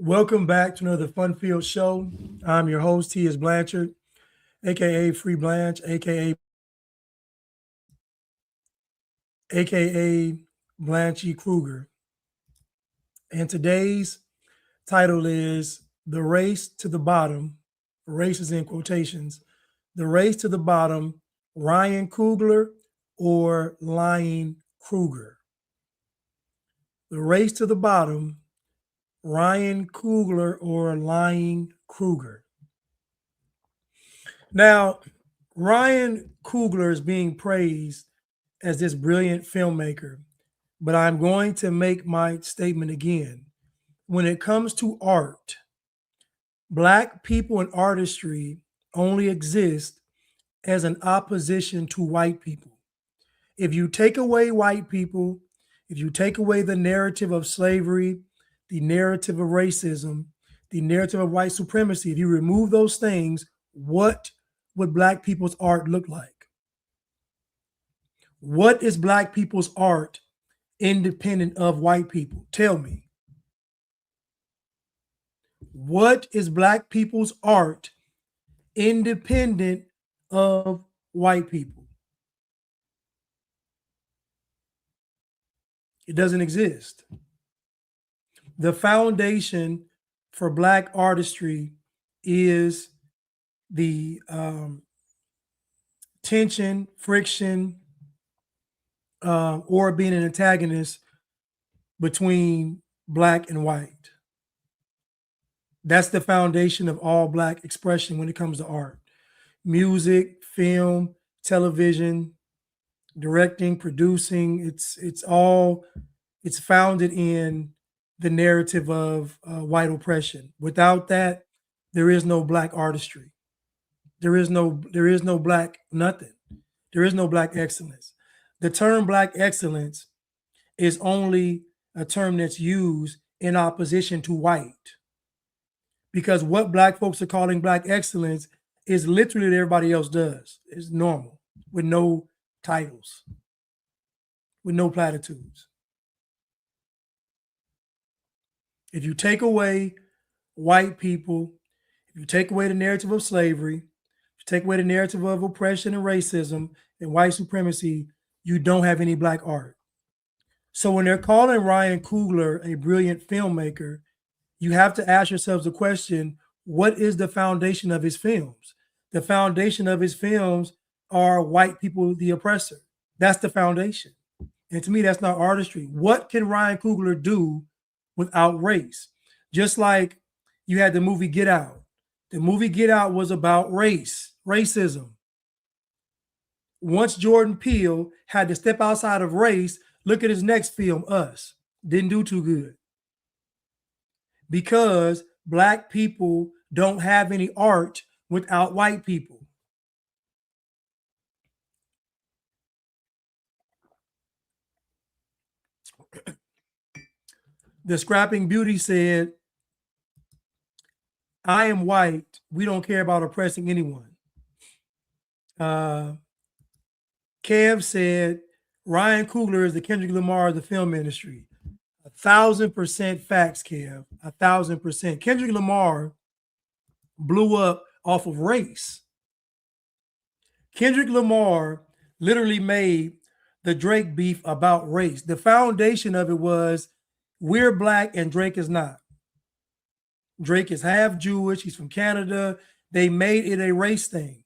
Welcome back to another fun-filled show. I'm your host, T. S. Blanchard, aka Free Blanche, aka Blanchy Krueger. And today's title is The Race to the Bottom. Race is in quotations. The Race to the Bottom, Ryan Coogler or Lyin Krueger. The Race to the Bottom, Ryan Coogler or Lyin Krueger. Now, Ryan Coogler is being praised as this brilliant filmmaker, but I'm going to make my statement again. When it comes to art, Black people and artistry only exist as an opposition to white people. If you take away white people, if you take away the narrative of slavery, the narrative of racism, the narrative of white supremacy, if you remove those things, what would Black people's art look like? What is Black people's art independent of white people? Tell me. What is Black people's art independent of white people? It doesn't exist. The foundation for Black artistry is the tension, friction, or being an antagonist between Black and white. That's the foundation of all Black expression when it comes to art. Music, film, television, directing, producing, it's founded in the narrative of white oppression. Without that, there is no Black artistry. There is no Black nothing. There is no Black excellence. The term Black excellence is only a term that's used in opposition to white. Because what Black folks are calling Black excellence is literally what everybody else does. It's normal, with no titles, with no platitudes. If you take away white people, if you take away the narrative of slavery, if you take away the narrative of oppression and racism and white supremacy, you don't have any Black art. So when they're calling Ryan Coogler a brilliant filmmaker, you have to ask yourselves the question, what is the foundation of his films? The foundation of his films are white people, the oppressor. That's the foundation. And to me, that's not artistry. What can Ryan Coogler do without race? Just like you had the movie Get Out. The movie Get Out was about racism. Once Jordan Peele had to step outside of race, look at his next film, Us. Didn't do too good. Because Black people don't have any art without white people. The Scrapping Beauty said, I am white. We don't care about oppressing anyone. Kev said, Ryan Coogler is the Kendrick Lamar of the film industry. 1,000% facts, Kev. 1,000%. Kendrick Lamar blew up off of race. Kendrick Lamar literally made the Drake beef about race. The foundation of it was we're Black and Drake is not. Drake is half Jewish. He's from Canada. They made it a race thing.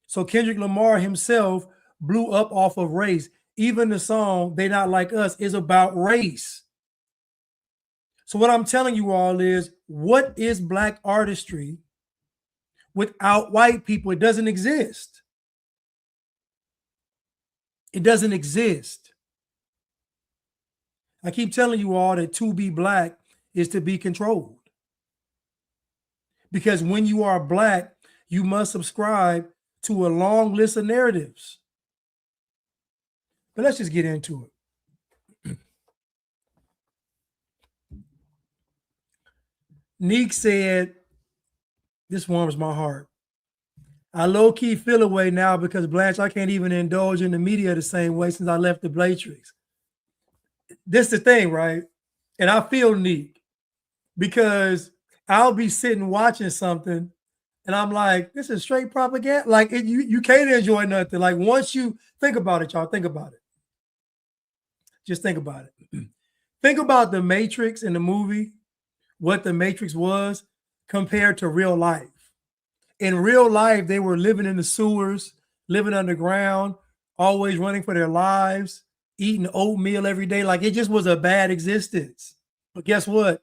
So Kendrick Lamar himself blew up off of race. Even the song They Not Like Us is about race. So what I'm telling you all is, what is Black artistry without white people? It doesn't exist. It doesn't exist. I keep telling you all that to be Black is to be controlled. Because when you are Black, you must subscribe to a long list of narratives. But let's just get into it. Neek said, this warms my heart. I low-key feel away now because Blanche, I can't even indulge in the media the same way since I left the Blatrix. This is the thing, right? And I feel Neek because I'll be sitting watching something and I'm like, this is straight propaganda. Like you can't enjoy nothing. Like once you think about it, y'all, think about it. Just think about it. Think about the Matrix in the movie, what the Matrix was compared to real life. In real life, they were living in the sewers, living underground, always running for their lives, eating oatmeal every day. Like it just was a bad existence. But guess what?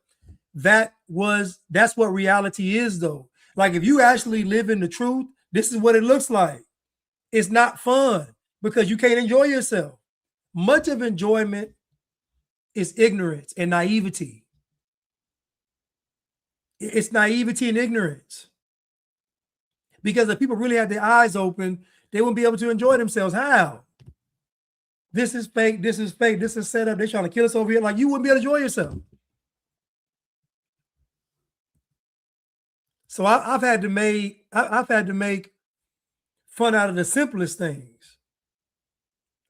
That's what reality is, though. Like if you actually live in the truth, this is what it looks like. It's not fun because you can't enjoy yourself. Much of enjoyment is ignorance and naivety. It's naivety and ignorance. Because if people really had their eyes open, they wouldn't be able to enjoy themselves. How? This is fake. This is fake. This is set up. They're trying to kill us over here. Like you wouldn't be able to enjoy yourself. So I've had to make fun out of the simplest things.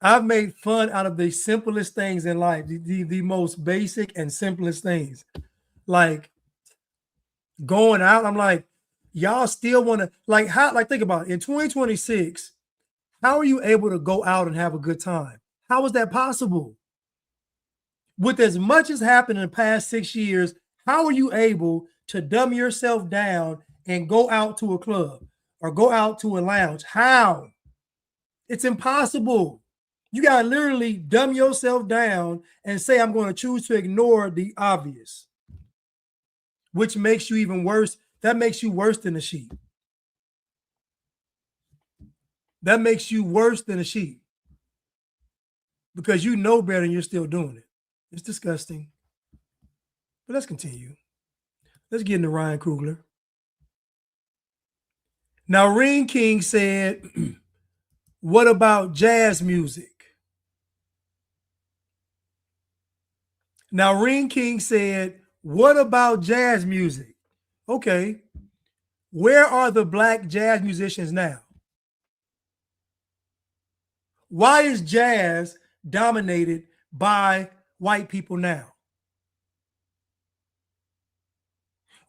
I've made fun out of the simplest things in life, the most basic and simplest things. Like going out, I'm like, y'all still want to like think about it. In 2026, how are you able to go out and have a good time? How is that possible? With as much as happened in the past 6 years, how are you able to dumb yourself down and go out to a club or go out to a lounge? How? It's impossible. You got to literally dumb yourself down and say, I'm going to choose to ignore the obvious, which makes you even worse. That makes you worse than a sheep. That makes you worse than a sheep because you know better and you're still doing it. It's disgusting. But let's continue. Let's get into Ryan Coogler. Now, Ring King said, what about jazz music? Now, Ring King said, what about jazz music? Okay. Where are the black jazz musicians now? Why is jazz dominated by white people now?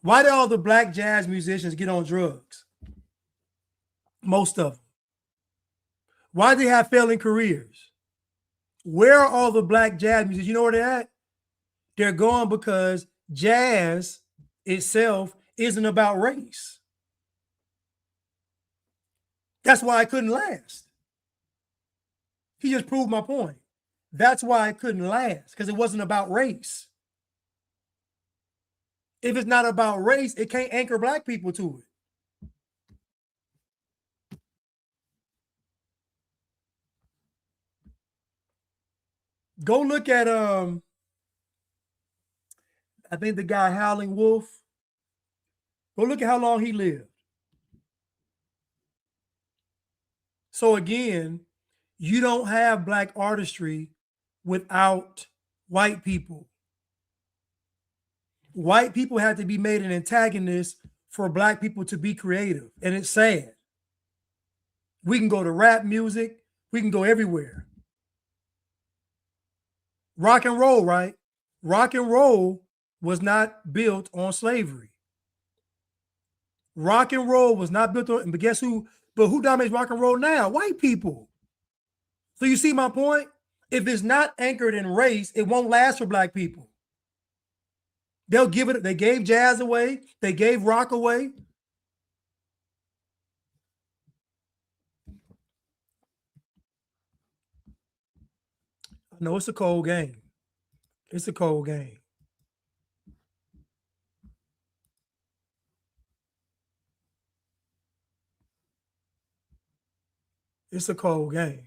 Why did all the black jazz musicians get on drugs? Most of them. Why do they have failing careers? Where are all the black jazz musicians? You know where they're at? They're gone because jazz itself isn't about race. That's why I couldn't last. He just proved my point. That's why I couldn't last, because it wasn't about race. If it's not about race, it can't anchor black people to it. Go look at I think the guy Howling Wolf. Go look at how long he lived. So again, you don't have black artistry without white people. White people had to be made an antagonist for black people to be creative. And it's sad. We can go to rap music. We can go everywhere. Rock and roll, right? Rock and roll was not built on slavery. Rock and roll was not built on, but guess who? But who dominates rock and roll now? White people. So you see my point? If it's not anchored in race, it won't last for black people. They'll give it, they gave jazz away, they gave rock away. No, it's a cold game. It's a cold game. It's a cold game.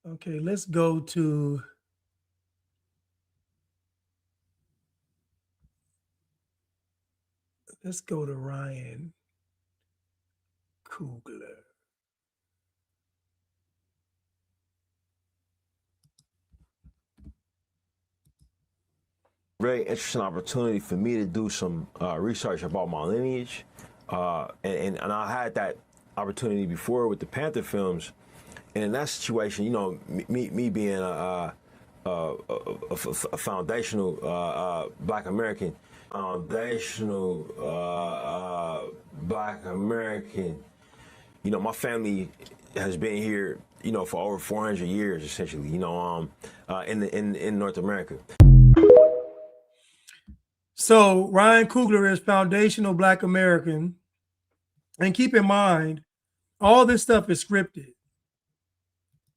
Okay, let's go to Ryan Coogler. Very interesting opportunity for me to do some research about my lineage, and I had that opportunity before with the Panther films, And in that situation, you know, me being a foundational Black American, Black American. You know, my family has been here, you know, for over 400 years, essentially. You know, in North America. So Ryan Coogler is foundational Black American, and keep in mind, all this stuff is scripted.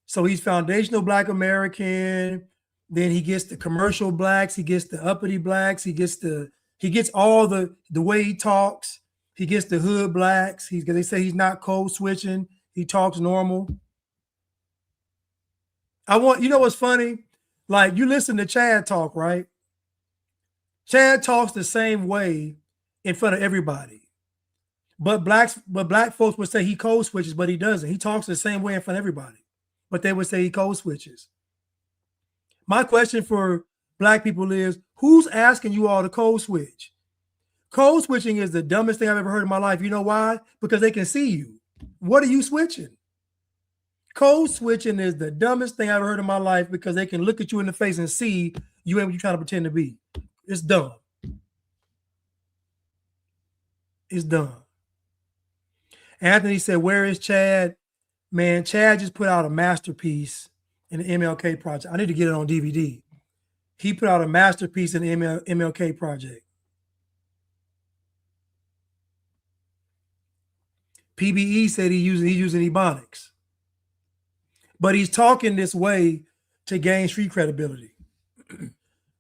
So he's foundational Black American. Then he gets the commercial blacks. He gets the uppity blacks. He gets all the way he talks. He gets the hood blacks. They say he's not code switching. He talks normal. You know what's funny? Like, you listen to Chad talk, right? Chad talks the same way in front of everybody. But black folks would say he code switches, but he doesn't. He talks the same way in front of everybody. But they would say he code switches. My question for Black people is, who's asking you all to code switch? Code switching is the dumbest thing I've ever heard in my life. You know why? Because they can see you. What are you switching? Code switching is the dumbest thing I've ever heard in my life because they can look at you in the face and see you ain't what you're trying to pretend to be. It's dumb. It's dumb. Anthony said, where is Chad? Man, Chad just put out a masterpiece in the MLK project. I need to get it on DVD. He put out a masterpiece in the MLK project. PBE said he's using Ebonics. But he's talking this way to gain street credibility.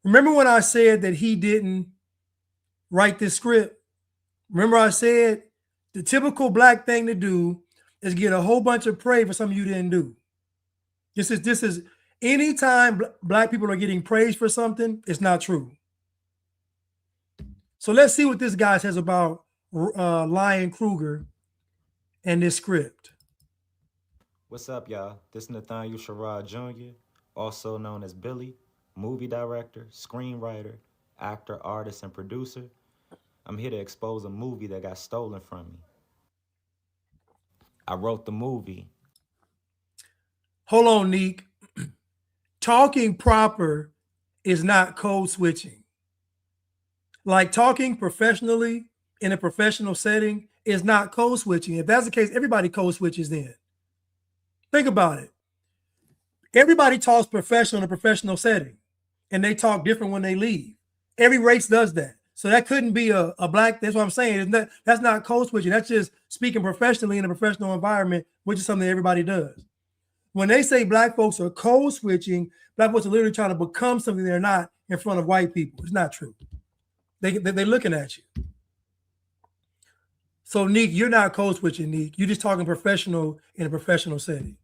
Remember when I said that he didn't write this script? Remember I said the typical Black thing to do is get a whole bunch of praise for something you didn't do. This is anytime Black people are getting praise for something, it's not true. So let's see what this guy says about Lyin Krueger and this script. What's up, y'all? This is Nathaniel Sherrod Jr., also known as Billy, movie director, screenwriter, actor, artist, and producer. I'm here to expose a movie that got stolen from me. I wrote the movie. Hold on, Neek. Talking proper is not code switching. Like, talking professionally in a professional setting is not code switching. If that's the case, everybody code switches then. Think about it. Everybody talks professional in a professional setting, and they talk different when they leave. Every race does that. So that couldn't be a Black. That's what I'm saying. That's not code switching. That's just speaking professionally in a professional environment, which is something that everybody does. When they say Black folks are code switching, Black folks are literally trying to become something they're not in front of white people. It's not true. They're looking at you. So, Neek, you're not code switching, Neek. You're just talking professional in a professional setting.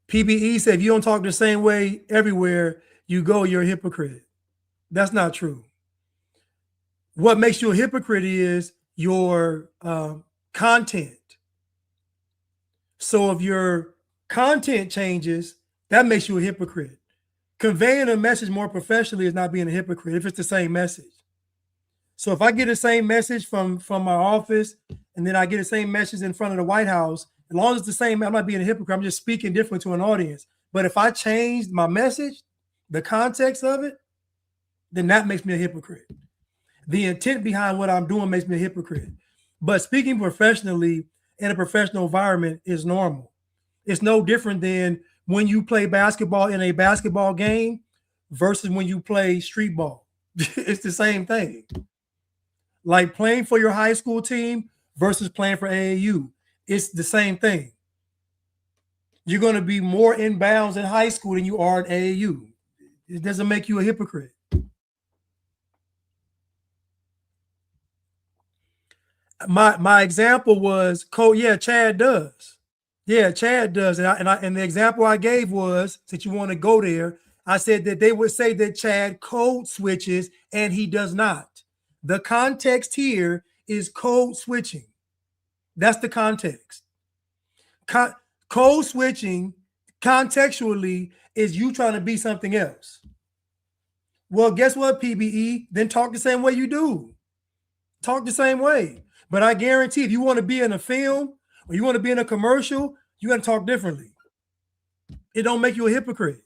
PBE said, if you don't talk the same way everywhere you go, you're a hypocrite. That's not true. What makes you a hypocrite is your content. So if your content changes, that makes you a hypocrite. Conveying a message more professionally is not being a hypocrite if it's the same message. So if I get the same message from my office and then I get the same message in front of the White House, as long as it's the same, I'm not being a hypocrite. I'm just speaking different to an audience. But if I change my message, the context of it, then that makes me a hypocrite. The intent behind what I'm doing makes me a hypocrite. But speaking professionally in a professional environment is normal. It's no different than when you play basketball in a basketball game versus when you play street ball. It's the same thing. Like playing for your high school team versus playing for AAU. It's the same thing. You're going to be more in bounds in high school than you are in AAU. It doesn't make you a hypocrite. My example was, yeah, Chad does. Yeah, Chad does. And the example I gave was, since you want to go there, I said that they would say that Chad code switches and he does not. The context here is code switching. That's the context. Code switching contextually is you trying to be something else. Well, guess what, PBE? Then talk the same way you do. talk the same way. But I guarantee if you want to be in a film or you want to be in a commercial, you got to talk differently. It don't make you a hypocrite.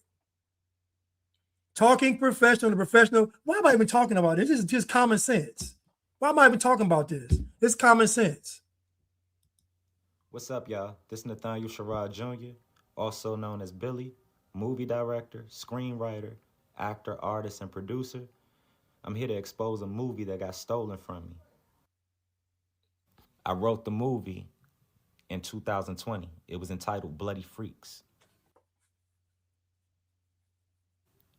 Talking professional to professional. Why am I even talking about this? This is just common sense. Why am I even talking about this? It's common sense. What's up, y'all? This is Nathaniel Sherrod Jr., also known as Billy, movie director, screenwriter, actor, artist, and producer. I'm here to expose a movie that got stolen from me. I wrote the movie in 2020. It was entitled Bloody Freaks.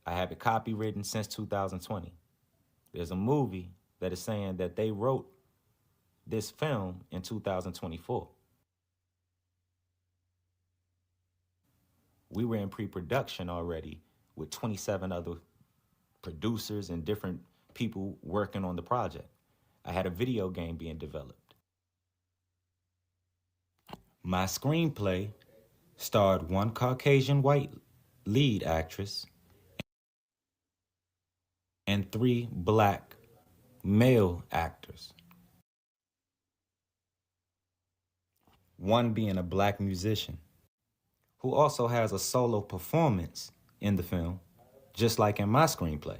I have it copywritten since 2020. There's a movie that is saying that they wrote this film in 2024. We were in pre-production already with 27 other producers and different people working on the project. I had a video game being developed. My screenplay starred one Caucasian white lead actress and 3 black male actors. One being a black musician who also has a solo performance in the film, just like in my screenplay.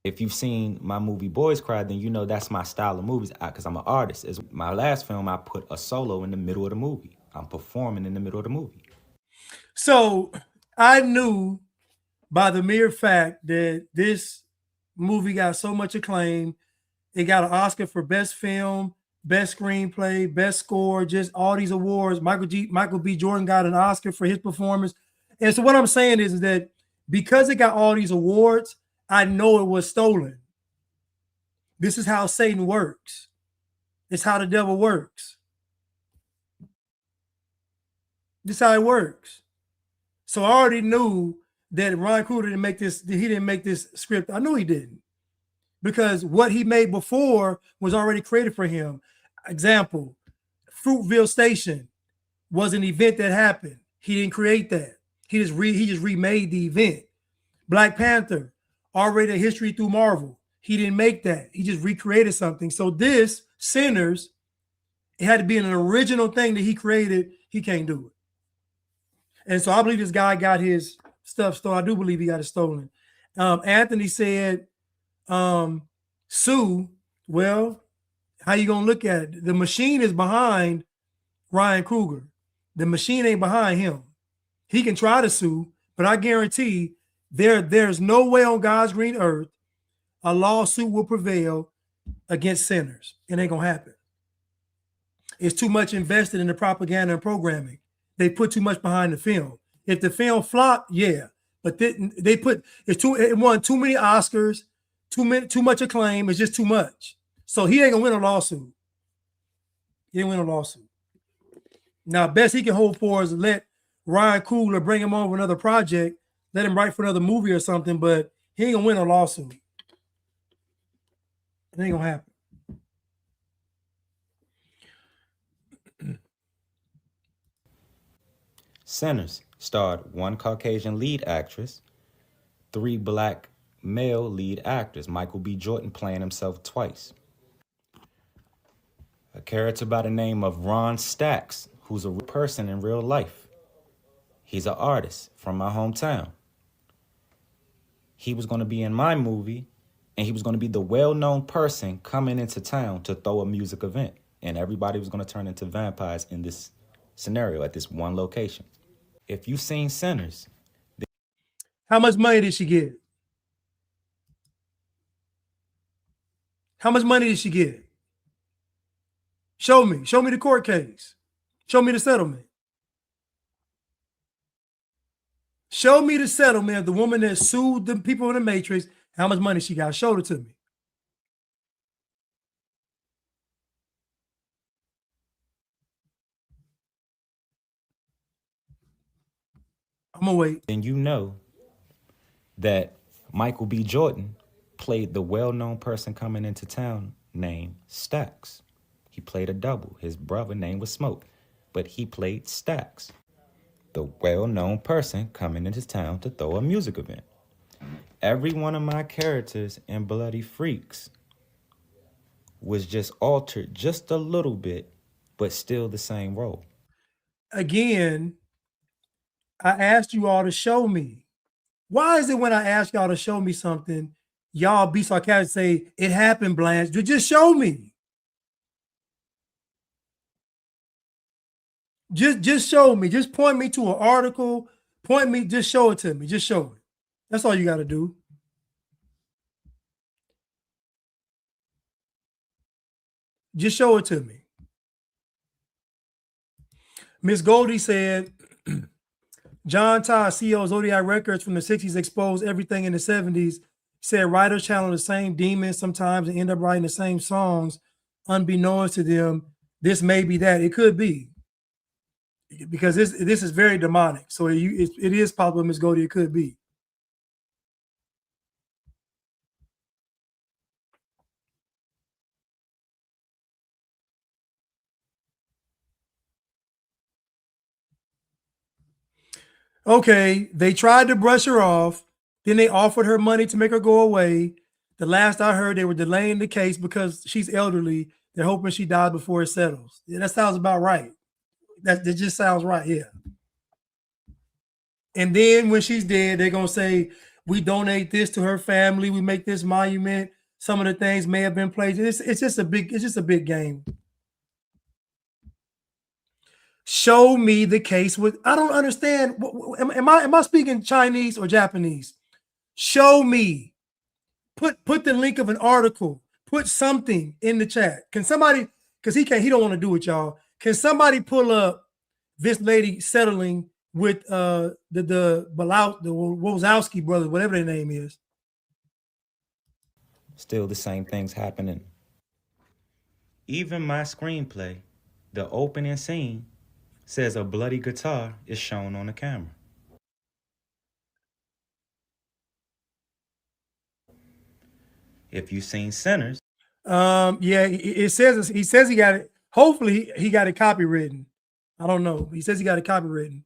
If you've seen my movie Boys Cry, then you know that's my style of movies because I'm an artist. It's my last film, I put a solo in the middle of the movie. I'm performing in the middle of the movie. So I knew by the mere fact that this movie got so much acclaim, it got an Oscar for best film, best screenplay, best score, just all these awards. Michael B. Jordan got an Oscar for his performance. And so what I'm saying is that because it got all these awards, I know it was stolen. This is how Satan works. It's how the devil works. This is how it works. So I already knew that Ryan Coogler didn't make this. He didn't make this script. I knew he didn't, because what he made before was already created for him. Example: Fruitville Station was an event that happened. He didn't create that. He just remade the event. Black Panther, already a history through Marvel. He didn't make that. He just recreated something. So this Sinners, it had to be an original thing that he created. He can't do it. And so I believe this guy got his stuff stolen. I do believe he got it stolen. Anthony said, sue. Well, how you gonna look at it? The machine is behind Ryan Coogler. The machine ain't behind him. He can try to sue, but I guarantee there's no way on God's green earth a lawsuit will prevail against Sinners. It ain't gonna happen. It's too much invested in the propaganda and programming. They put too much behind the film. If the film flopped, yeah, but it won too many Oscars, too much acclaim. It's just too much. So he ain't gonna win a lawsuit. He ain't win a lawsuit. Now, best he can hope for is let Ryan Coogler bring him on for another project, let him write for another movie or something, but he ain't gonna win a lawsuit. It ain't gonna happen. Sinners starred one Caucasian lead actress, 3 black male lead actors, Michael B. Jordan playing himself twice. A character by the name of Ron Stacks, who's a real person in real life. He's an artist from my hometown. He was going to be in my movie, and he was going to be the well-known person coming into town to throw a music event. And everybody was going to turn into vampires in this scenario at this one location. If you've seen Sinners. How much money did she get? How much money did she get? Show me the court case. Show me the settlement. Show me the settlement of the woman that sued the people in the Matrix. How much money she got? Show it to me. I'm gonna wait. And you know that Michael B. Jordan played the well-known person coming into town named Stacks. He played a double. His brother name was Smoke, but he played Stacks, the well-known person coming into town to throw a music event. Every one of my characters in Bloody Freaks was just altered just a little bit, but still the same role. Again, I asked you all to show me. Why is it when I ask y'all to show me something, y'all be sarcastic, say, it happened, Blanche? Just show me. Just show me. Just point me to an article. Point me, just show it to me. Just show it. That's all you got to do. Just show it to me. Miss Goldie said, John Todd, CEO of Zodiac Records from the 60s, exposed everything in the 70s. Said writers channel the same demons sometimes and end up writing the same songs unbeknownst to them. This may be that. It could be. Because this is very demonic. So it is possible, Miss Goldie, it could be. Okay, they tried to brush her off. Then they offered her money to make her go away. The last I heard, they were delaying the case because she's elderly. They're hoping she dies before it settles. Yeah, that sounds about right. That just sounds right, yeah. And then when she's dead, they're gonna say, we donate this to her family, we make this monument. Some of the things may have been played. It's just a big game. Show me the case with. I don't understand. Am I speaking Chinese or Japanese? Show me. Put the link of an article. Put something in the chat. Can somebody? Because he don't want to do it, y'all. Can somebody pull up this lady settling with the Wozowski brothers, whatever their name is? Still the same things happening. Even my screenplay, the opening scene, says a bloody guitar is shown on the camera. If you've seen Sinners, yeah, he says he got it. Hopefully he got it copywritten. I don't know. He says he got it copywritten.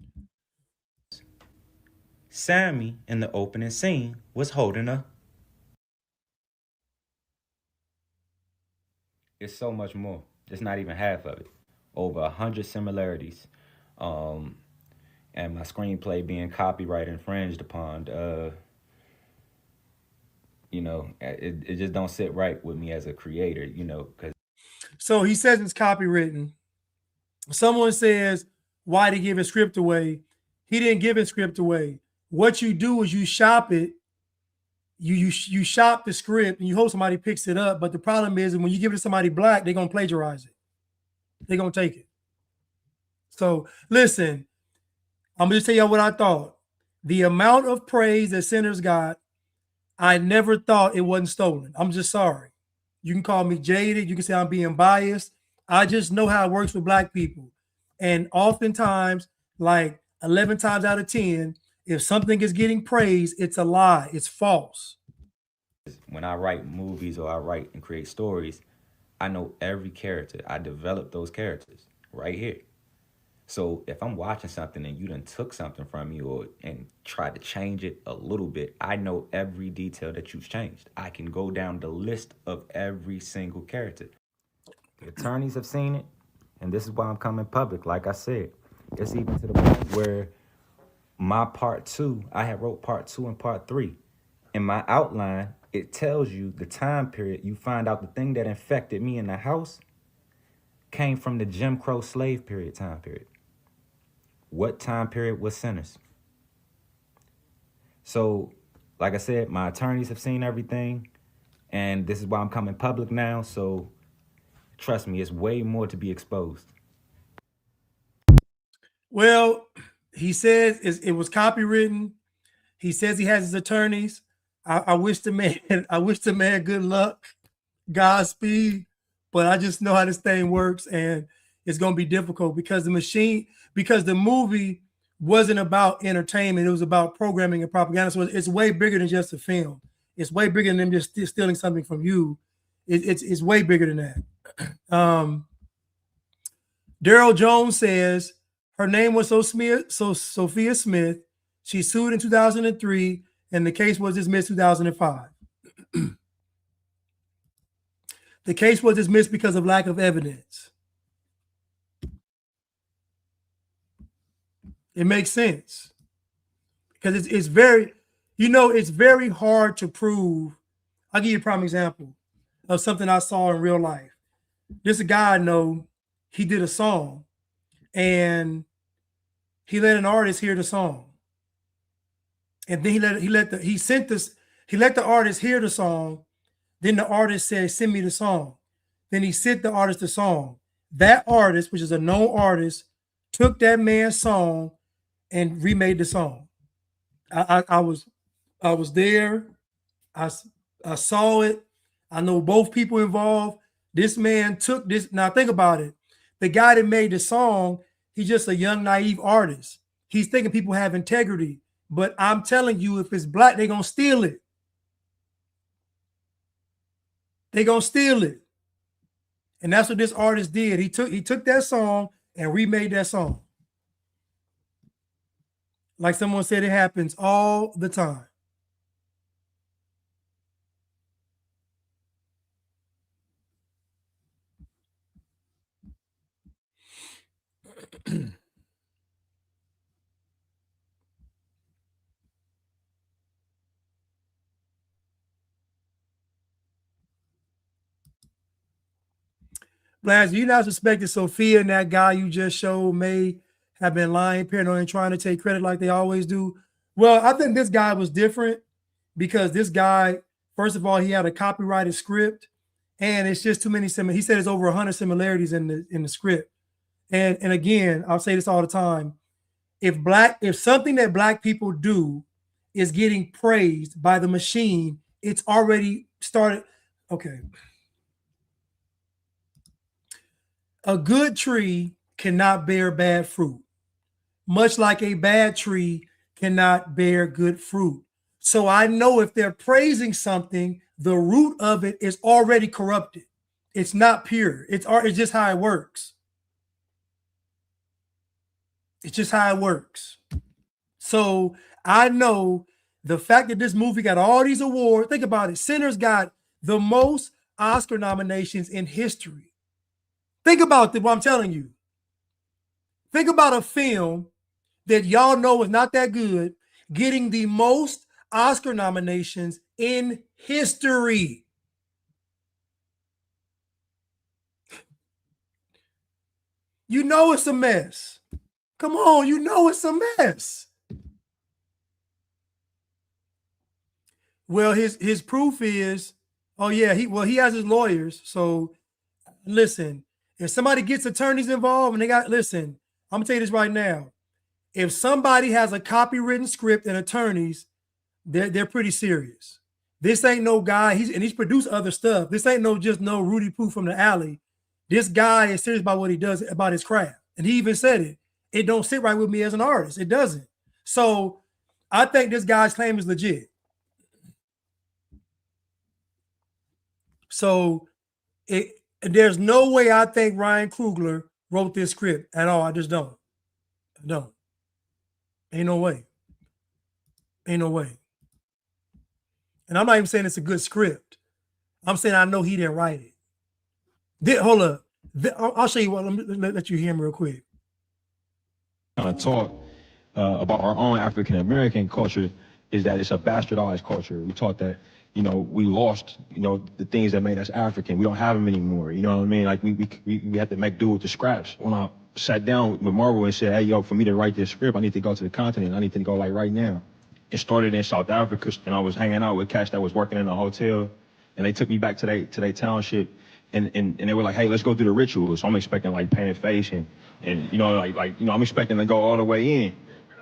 Sammy in the opening scene was holding a. It's so much more. It's not even half of it. Over 100 similarities. And my screenplay being copyright infringed upon, it just don't sit right with me as a creator, because. So he says it's copywritten. Someone says, why did he give his script away? He didn't give his script away. What you do is you shop it. You shop the script and you hope somebody picks it up. But the problem is when you give it to somebody black, they're going to plagiarize it. They're going to take it. So listen, I'm going to tell you what I thought. The amount of praise that Sinners got, I never thought it wasn't stolen. I'm just sorry. You can call me jaded. You can say I'm being biased. I just know how it works with black people. And oftentimes, like 11 times out of 10, if something is getting praise, it's a lie. It's false. When I write movies or I write and create stories, I know every character. I develop those characters right here. So if I'm watching something and you done took something from me and tried to change it a little bit, I know every detail that you've changed. I can go down the list of every single character. The attorneys have seen it, and this is why I'm coming public. Like I said, it's even to the point where my part 2, I had wrote part 2 and part 3. In my outline, it tells you the time period. You find out the thing that infected me in the house came from the Jim Crow slave period time period. What time period was Sinners? So, like I said, my attorneys have seen everything, and this is why I'm coming public now. So, trust me, it's way more to be exposed. Well, he says it was copywritten. He says he has his attorneys. I wish the man good luck, Godspeed. But I just know how this thing works, and it's going to be difficult because the movie wasn't about entertainment. It was about programming and propaganda. So it's way bigger than just a film. It's way bigger than them just stealing something from you. It's way bigger than that. Daryl Jones says her name was Sophia Smith. She sued in 2003 and the case was dismissed 2005. The case was dismissed because of lack of evidence. It makes sense because it's very, it's very hard to prove. I'll give you a prime example of something I saw in real life. There's a guy I know, he did a song and he let an artist hear the song. And then he let the artist hear the song. Then the artist said, "Send me the song." Then he sent the artist the song. That artist, which is a known artist, took that man's song and remade the song. I was there. I saw it. I know both people involved. This man took this. Now think about it. The guy that made the song, he's just a young, naive artist. He's thinking people have integrity. But I'm telling you, if it's black, they're going to steal it. They're going to steal it. And that's what this artist did. He took that song and remade that song. Like someone said, it happens all the time. Blaz, you not suspected Sophia and that guy you just showed may have been lying, paranoid, and trying to take credit like they always do? Well, I think this guy was different because this guy, first of all, he had a copyrighted script, and it's just too many he said it's over 100 similarities in the script. And again, I'll say this all the time. If something that black people do is getting praised by the machine, it's already started. Okay. A good tree cannot bear bad fruit, much like a bad tree cannot bear good fruit. So I know if they're praising something, the root of it is already corrupted. It's not pure. It's just how it works. It's just how it works. So I know the fact that this movie got all these awards. Think about it. Sinners got the most Oscar nominations in history. Think about what I'm telling you. Think about a film that y'all know is not that good getting the most Oscar nominations in history. You know it's a mess. Come on, you know it's a mess. Well, his proof is, oh yeah, he has his lawyers. So listen, if somebody gets attorneys involved and I'm gonna tell you this right now. If somebody has a copywritten script and attorneys, they're pretty serious. This ain't no guy, he's produced other stuff. This ain't no Rudy Poo from the alley. This guy is serious about what he does, about his craft. And he even said it. It don't sit right with me as an artist. It doesn't. So I think this guy's claim is legit. So there's no way I think Ryan Coogler wrote this script at all. I just don't. I don't. Ain't no way. Ain't no way. And I'm not even saying it's a good script. I'm saying I know he didn't write it. Hold up. I'll show you what. Let you hear him real quick. Kind of talk about our own African American culture is that it's a bastardized culture. We taught that, we lost, the things that made us African. We don't have them anymore. You know what I mean? Like we have to make do with the scraps. When I sat down with Marvel and said, hey, yo, for me to write this script, I need to go to the continent. I need to go like right now. It started in South Africa, and I was hanging out with cats that was working in a hotel, and they took me back to their township, and they were like, hey, let's go do the rituals. So I'm expecting like painted face and I'm expecting to go all the way in,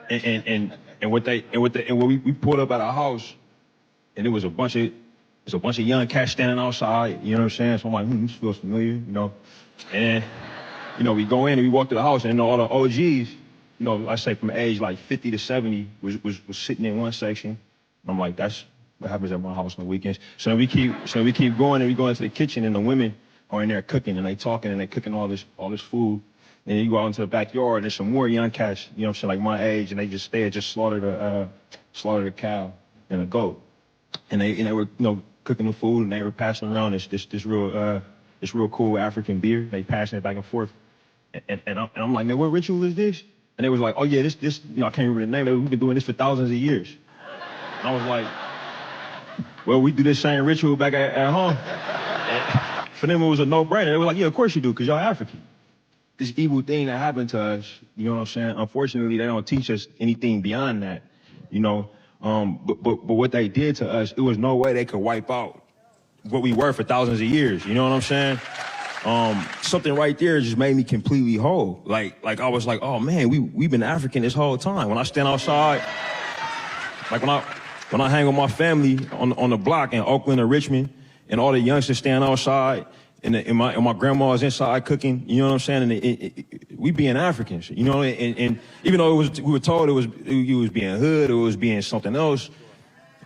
and we pulled up at our house, and it was a bunch of young cats standing outside. You know what I'm saying? So I'm like, this feels familiar, and we go in and we walk to the house, and all the OGs, I say from age like 50 to 70 was sitting in one section. And I'm like, that's what happens at my house on the weekends. So then we keep going, and we go into the kitchen, and the women are in there cooking, and they talking, and they cooking all this food. And then you go out into the backyard, and there's some more young cats, like my age, and they just slaughtered a cow. and a goat. And they were, cooking the food, and they were passing around this real cool African beer. They passing it back and forth. And I'm like, man, what ritual is this? And they was like, oh yeah, this, I can't remember the name. We've been doing this for thousands of years. And I was like, well, we do this same ritual back at home. And for them, it was a no-brainer. They were like, yeah, of course you do, because y'all African. This evil thing that happened to us, you know what I'm saying? Unfortunately, they don't teach us anything beyond that, But what they did to us, it was no way they could wipe out what we were for thousands of years. You know what I'm saying? Something right there just made me completely whole. Like I was like, oh man, we've been African this whole time. When I stand outside, like when I hang with my family on the block in Oakland or Richmond, and all the youngsters stand outside, and my grandma's inside cooking, you know what I'm saying? And we being Africans, and even though we were told it was being hood, or it was being something else,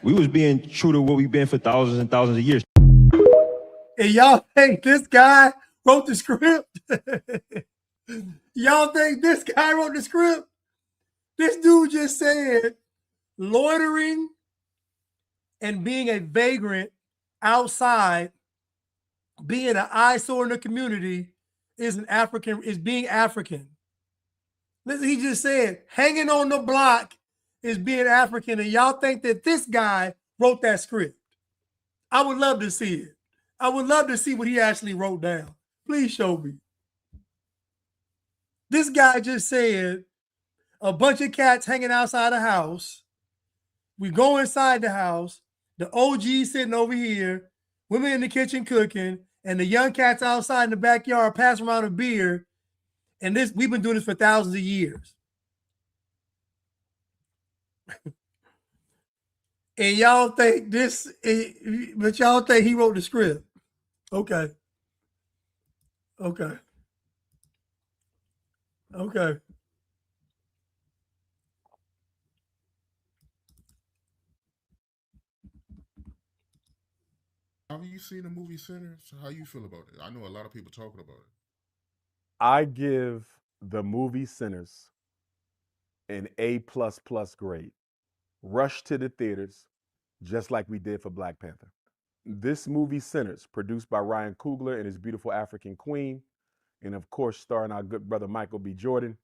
we was being true to what we've been for thousands and thousands of years. And y'all think this guy wrote the script? Y'all think this guy wrote the script? This dude just said loitering and being a vagrant outside, being an eyesore in the community, is being African. Listen, he just said hanging on the block is being African, and y'all think that this guy wrote that script. I would love to see it. I would love to see what he actually wrote down. Please show me. This guy just said a bunch of cats hanging outside the house. We go inside the house. The OG sitting over here. Women in the kitchen cooking. And the young cats outside in the backyard passing around a beer. And we've been doing this for thousands of years. And y'all think but y'all think he wrote the script. Okay. Have you seen the movie Sinners? How you feel about it? I know a lot of people talking about it. I give the movie Sinners an A++ grade. Rush to the theaters, just like we did for Black Panther. This movie Sinners, produced by Ryan Coogler and his beautiful African queen, and of course starring our good brother Michael B. Jordan.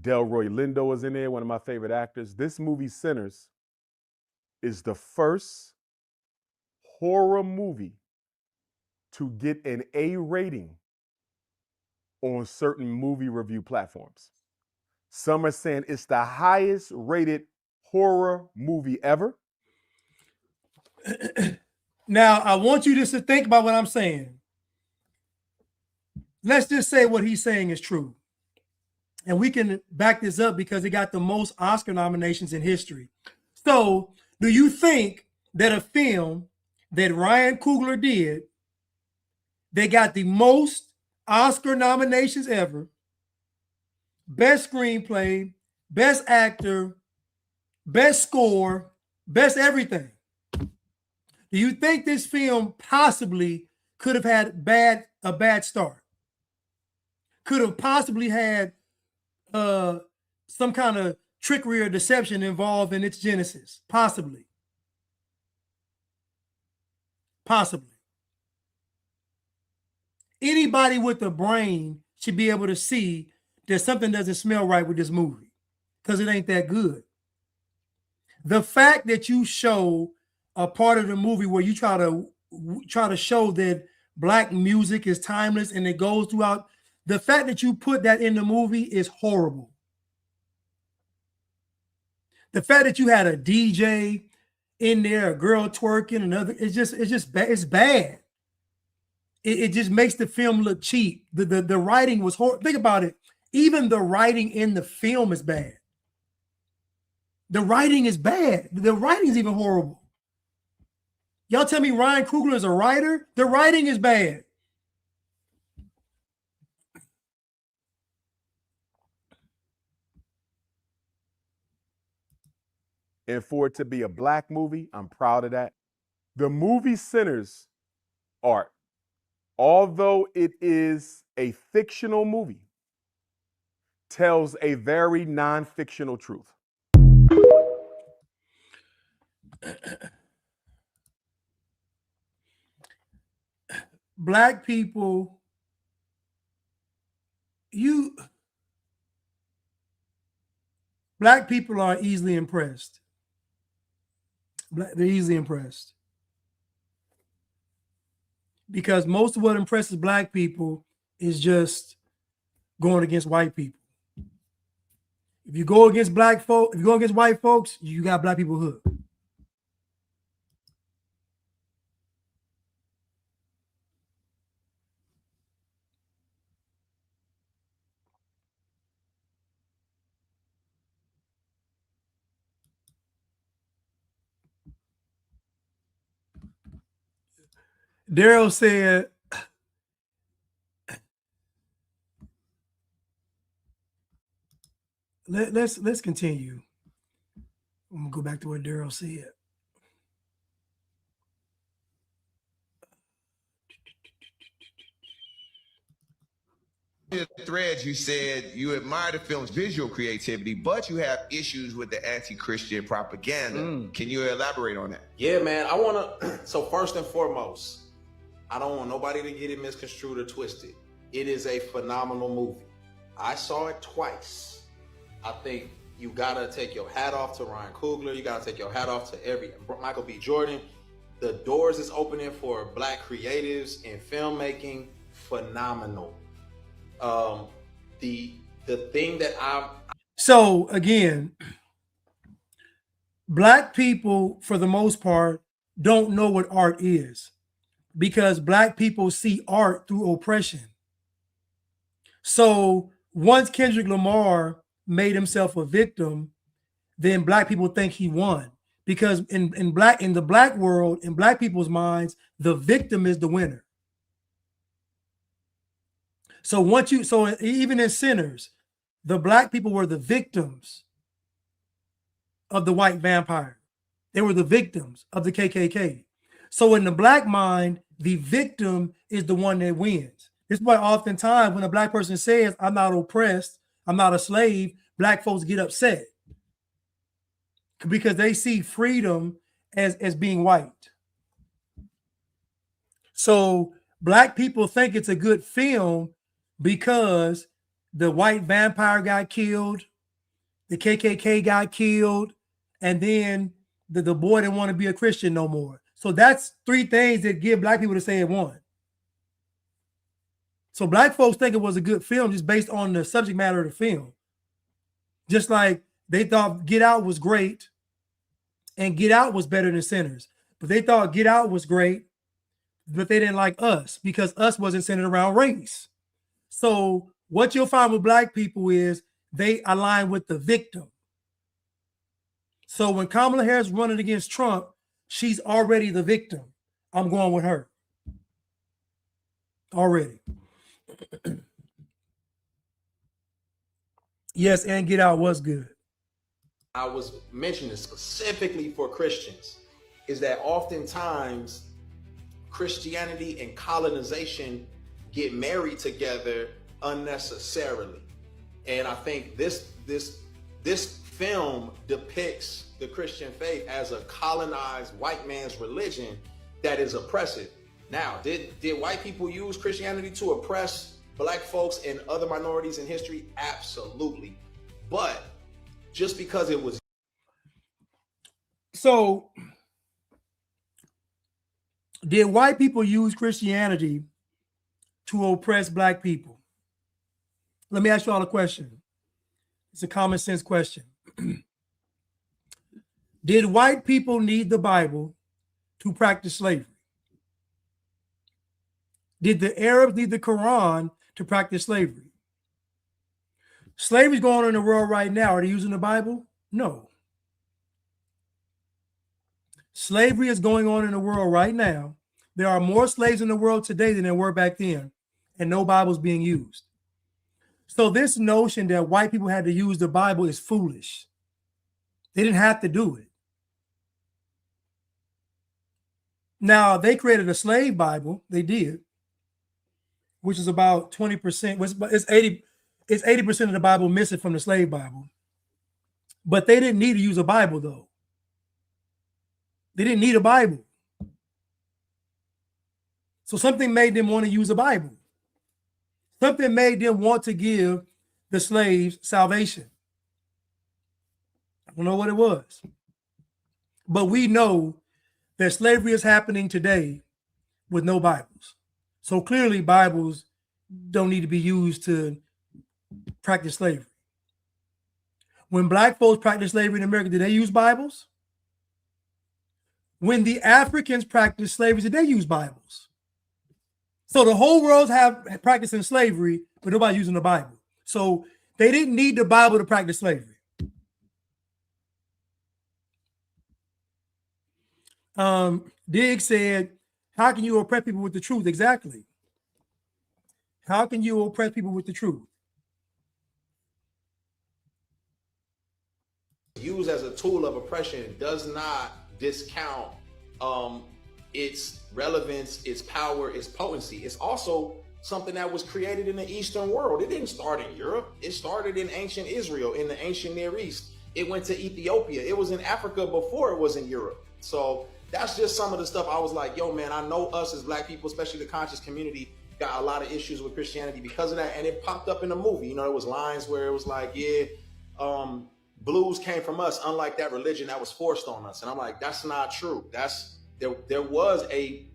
Delroy Lindo is in there, one of my favorite actors. This movie Sinners is the first horror movie to get an A rating on certain movie review platforms. Some are saying it's the highest rated horror movie ever. Now, I want you just to think about what I'm saying. Let's just say what he's saying is true. And we can back this up because it got the most Oscar nominations in history. So, do you think that a film that Ryan Coogler did, they got the most Oscar nominations ever, best screenplay, best actor, best score, best everything? Do you think this film possibly could have had a bad start? Could have possibly had some kind of trickery or deception involved in its genesis? Possibly. Anybody with a brain should be able to see that something doesn't smell right with this movie because it ain't that good. The fact that you show a part of the movie where you try to show that Black music is timeless and it goes throughout, the fact that you put that in the movie is horrible. The fact that you had a DJ in there, a girl twerking, another, it's just bad. It's bad. It just makes the film look cheap. The writing was horrible. Think about it. Even the writing in the film is bad. The writing is bad. The writing is even horrible. Y'all tell me Ryan Coogler is a writer? The writing is bad. And for it to be a Black movie, I'm proud of that. The movie Sinners art, although it is a fictional movie, tells a very non-fictional truth. Black people, black people are easily impressed. They're easily impressed. Because most of what impresses black people is just going against white people. If you go against black folk, if you go against white folks, you got black people hooked. Daryl said, let's continue. I'm gonna go back to what Daryl said. Threads, you said you admire the film's visual creativity, but you have issues with the anti-Christian propaganda. Can you elaborate on that? Yeah, man. I want to. So first and foremost, I don't want nobody to get it misconstrued or twisted. It is a phenomenal movie. I saw it twice. I think you gotta take your hat off to Ryan Coogler. You gotta take your hat off to Michael B. Jordan. The doors is opening for black creatives in filmmaking. Phenomenal. The thing that So again, black people, for the most part, don't know what art is because black people see art through oppression. So once Kendrick Lamar made himself a victim, then black people think he won because in the black world, in black people's minds, the victim is the winner. So even in Sinners, the black people were the victims of the white vampire. They were the victims of the KKK. So in the black mind, the victim is the one that wins. This is why oftentimes when a black person says, I'm not oppressed, I'm not a slave, black folks get upset because they see freedom as being white. So black people think it's a good film because the white vampire got killed, the KKK got killed, and then the boy didn't want to be a Christian no more. So that's three things that give black people to say it won. So black folks think it was a good film just based on the subject matter of the film. Just like they thought Get Out was great and Get Out was better than Sinners. But they thought Get Out was great, but they didn't like Us because Us wasn't centered around race. So what you'll find with black people is they align with the victim. So when Kamala Harris running against Trump, she's already the victim. I'm going with her. Already. Yes, and Get Out was good. I was mentioning specifically for Christians is that oftentimes Christianity and colonization get married together unnecessarily. And I think this film depicts the Christian faith as a colonized white man's religion that is oppressive. Now, did white people use Christianity to oppress black folks and other minorities in history? Absolutely. But just because it was. So did white people use Christianity to oppress black people? Let me ask you all a question. It's a common sense question. Did white people need the Bible to practice slavery? Did the Arabs need the Quran to practice slavery? Slavery's going on in the world right now. Are they using the Bible? No. Slavery is going on in the world right now. There are more slaves in the world today than there were back then, and no Bible's being used. So this notion that white people had to use the Bible is foolish. They didn't have to do it. Now, they created a slave Bible. They did, which is about 20%. It's 80% of the Bible missing from the slave Bible. But they didn't need to use a Bible, though. They didn't need a Bible. So something made them want to use a Bible. Something made them want to give the slaves salvation. I don't know what it was. But we know that slavery is happening today with no Bibles. So clearly Bibles don't need to be used to practice slavery. When black folks practiced slavery in America, did they use Bibles? When the Africans practiced slavery, did they use Bibles? So the whole world's practicing slavery, but nobody using the Bible. So they didn't need the Bible to practice slavery. Diggs said, how can you oppress people with the truth? Exactly. How can you oppress people with the truth? Used as a tool of oppression does not discount its relevance, its power, its potency. It's also something that was created in the Eastern world. It didn't start in Europe. It started in ancient Israel, in the ancient Near East. It went to Ethiopia. It was in Africa before it was in Europe. So that's just some of the stuff I was like, yo, man, I know us as black people, especially the conscious community, got a lot of issues with Christianity because of that. And it popped up in the movie. You know, there was lines where it was like, yeah, blues came from us, unlike that religion that was forced on us. And I'm like, that's not true. There was a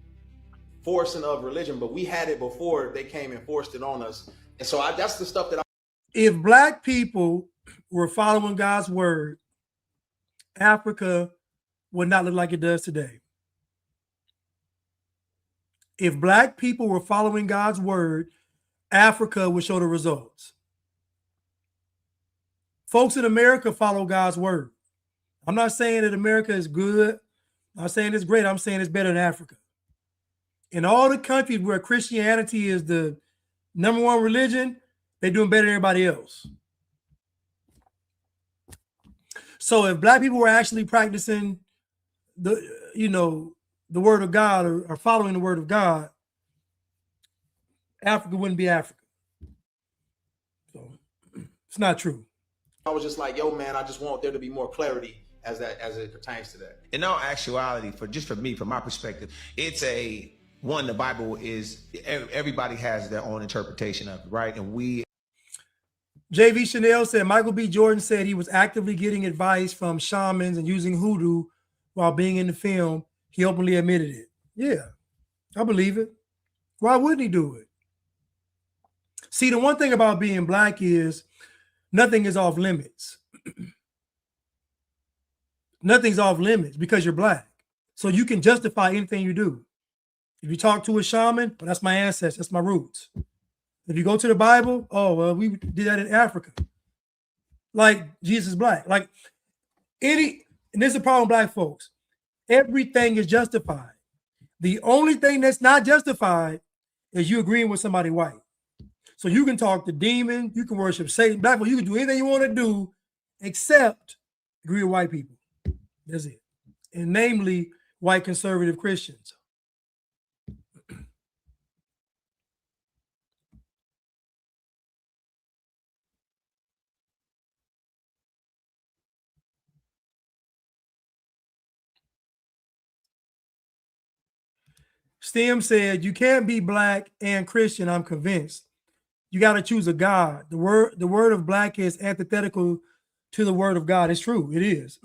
forcing of religion, but we had it before they came and forced it on us. And so that's the stuff that if black people were following God's word, Africa would not look like it does today. If black people were following God's word, Africa would show the results. Folks in America follow God's word. I'm not saying that America is good. I'm not saying it's great. I'm saying it's better than Africa. In all the countries where Christianity is the number one religion, they're doing better than everybody else. So if black people were actually practicing the word of God or following the word of God, Africa wouldn't be Africa. So it's not true. I was just like, yo, man, I just want there to be more clarity as it pertains to that. In all actuality, for me, from my perspective, it's the Bible is, everybody has their own interpretation of it, right? And JV Chanel said Michael B. Jordan said he was actively getting advice from shamans and using hoodoo while being in the film. He openly admitted it. Yeah, I believe it. Why wouldn't he do it? See, the one thing about being black is nothing is off limits. Nothing's off limits because you're black. So you can justify anything you do. If you talk to a shaman, well, that's my ancestors, that's my roots. If you go to the Bible, oh, well, we did that in Africa. Like Jesus is black. Like and this is a problem with black folks. Everything is justified. The only thing that's not justified is you agreeing with somebody white. So you can talk to demons, you can worship Satan, black people, you can do anything you want to do except agree with white people. That's it. And namely, white conservative Christians. Stem said, you can't be black and Christian, I'm convinced. You got to choose a God. The word of black is antithetical to the word of God. It's true. It is.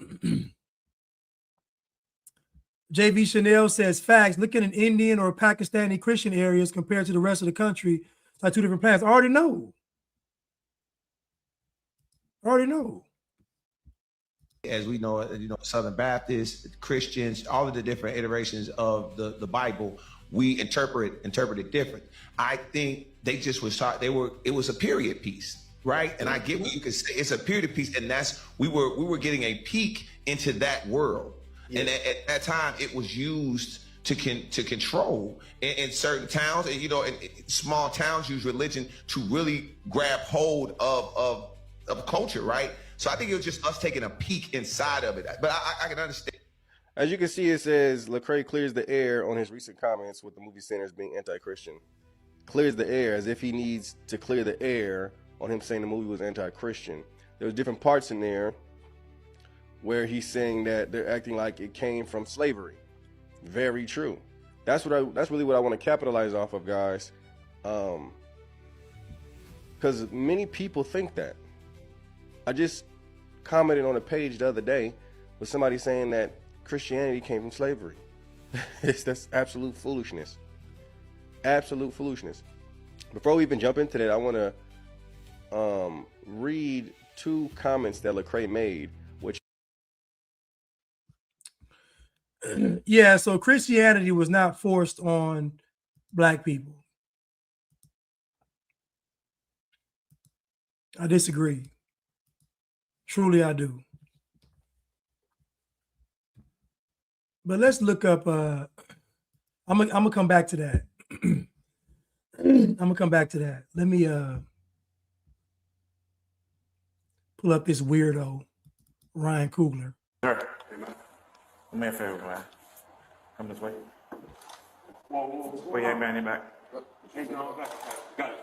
JV Chanel says, facts. Look at an Indian or Pakistani Christian areas compared to the rest of the country. It's like two different planets. I already know. as we know, Southern Baptists, Christians, all of the different iterations of the Bible, we interpret it different. I think they just was taught it was a period piece, right? And I get what you could say, it's a period piece, and we were getting a peek into that world. Yeah. And at that time, it was used to control in certain towns, and in small towns use religion to really grab hold of culture, right? So I think it was just us taking a peek inside of it. But I can understand. As you can see, it says Lecrae clears the air on his recent comments with the movie centers being anti-Christian. Clears the air as if he needs to clear the air on him saying the movie was anti-Christian. There was different parts in there where he's saying that they're acting like it came from slavery. Very true. That's really what I want to capitalize off of, guys. Because many people think that. I just commented on a page the other day with somebody saying that Christianity came from slavery. That's absolute foolishness. Absolute foolishness. Before we even jump into that, I want to read 2 comments that Lecrae made, which Yeah, so Christianity was not forced on black people. I disagree. Truly, I do. But let's look up. I'm gonna come back to that. I'm gonna come back to that. Let me pull up this weirdo, Ryan Coogler. Sir, do me a favor, man. Come this way. Wait, hey, man, in back. Got it. Got it.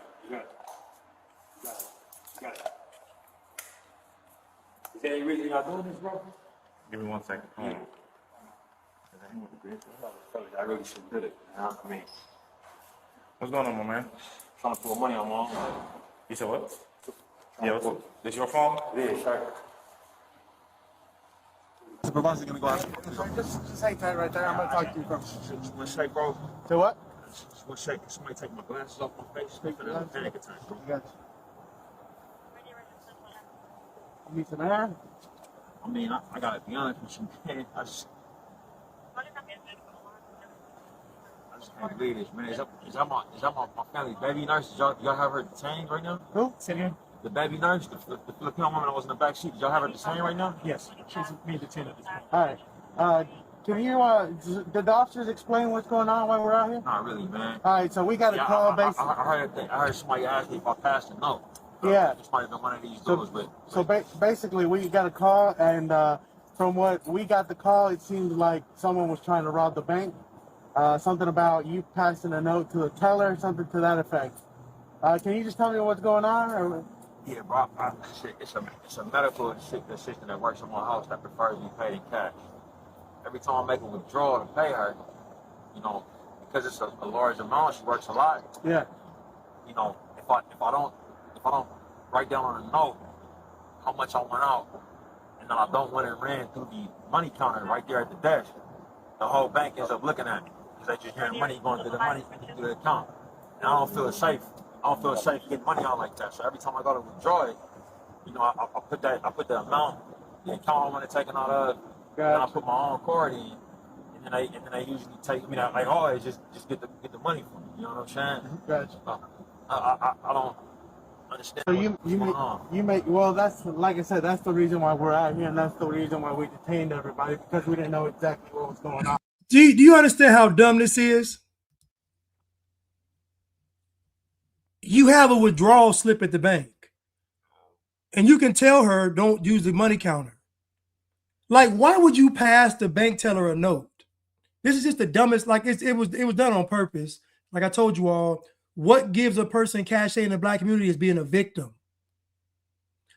Is there any reason y'all doing this, bro? Give me 1 second. Hold on. I really should do it. I mean, what's going on, my man? Trying to pull money on my own. You said what? Yeah, this your phone? Yeah, sure. Supervisor's gonna go out. Just hang tight right there. I'm gonna talk to you first. One shake, bro. Say what? One shake. Somebody take my glasses off my face. Speak for the panic attack, bro. I got you. You need some air? I mean, I gotta be honest with you, man. I just can't believe this, man. Is that my family baby nurse? Did y'all have her detained right now? Who? Sit here. The baby nurse, the Filipino woman that was in the back seat. Did y'all have her detained right now? Yes, she's being detained at this point. All right. Can you, did the officers explain what's going on while we're out here? Not really, man. All right, so we got a call basically. I heard somebody ask me if I passed a note. Yeah. This might have been one of these dudes, but. So basically, we got a call, and from what we got the call, it seemed like someone was trying to rob the bank. Something about you passing a note to a teller, something to that effect. Can you just tell me what's going on? Or? Yeah, bro. It's a medical assistant that works in my house that prefers to be paid in cash. Every time I make a withdrawal to pay her, you know, because it's a large amount, she works a lot. Yeah. You know, if I don't write down on a note how much I went out, and then I don't want it ran through the money counter right there at the desk, the whole bank ends up looking at me because they just hearing money going through the money through the account, and I don't feel safe. I don't feel safe getting money out like that. So every time I go to withdraw it, you know, I put the amount, the account I want to take it out of, and then I put my own card in, and then they usually take me that like always just get the money from me. You know what I'm saying? Gotcha. I don't understand. So you make well. That's like I said. That's the reason why we're out here, and that's the reason why we detained everybody, because we didn't know exactly what was going on. Do you understand how dumb this is? You have a withdrawal slip at the bank, and you can tell her don't use the money counter. Like, why would you pass the bank teller a note? This is just the dumbest. Like, it was done on purpose. Like I told you all, what gives a person cachet in the black community is being a victim.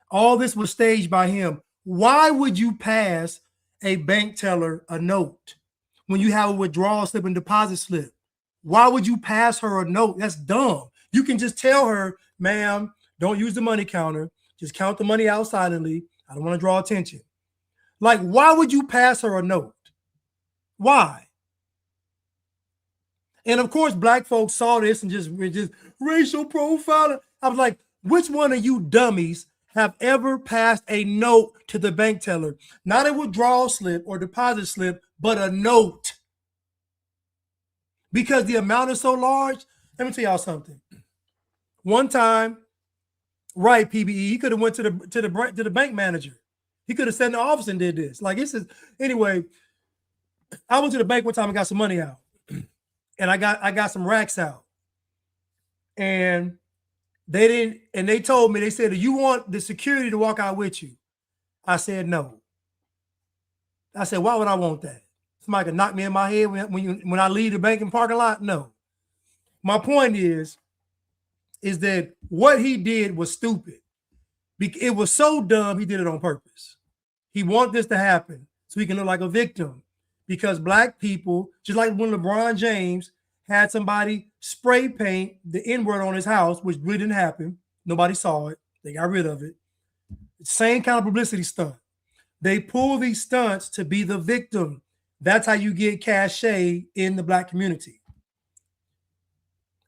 All this was staged by him. Why would you pass a bank teller a note when you have a withdrawal slip and deposit slip? Why would you pass her a note? That's dumb. You can just tell her, ma'am, don't use the money counter. Just count the money out silently. I don't want to draw attention. Like, why would you pass her a note? Why? And of course, black folks saw this and just racial profiling. I was like, which one of you dummies have ever passed a note to the bank teller? Not a withdrawal slip or deposit slip, but a note. Because the amount is so large. Let me tell y'all something. One time, right, PBE, he could have went to the bank manager. He could have sat in the office and did this. Like, this is anyway. I went to the bank one time and got some money out, and I got some racks out, and they didn't. And they told me, they said, "Do you want the security to walk out with you?" I said no. I said, why would I want that? Somebody can knock me in my head when I leave the banking parking lot? No. My point is that what he did was stupid. It was so dumb, he did it on purpose. He wants this to happen so he can look like a victim. Because black people, just like when LeBron James had somebody spray paint the N-word on his house, which really didn't happen. Nobody saw it. They got rid of it. Same kind of publicity stunt. They pull these stunts to be the victim. That's how you get cachet in the black community.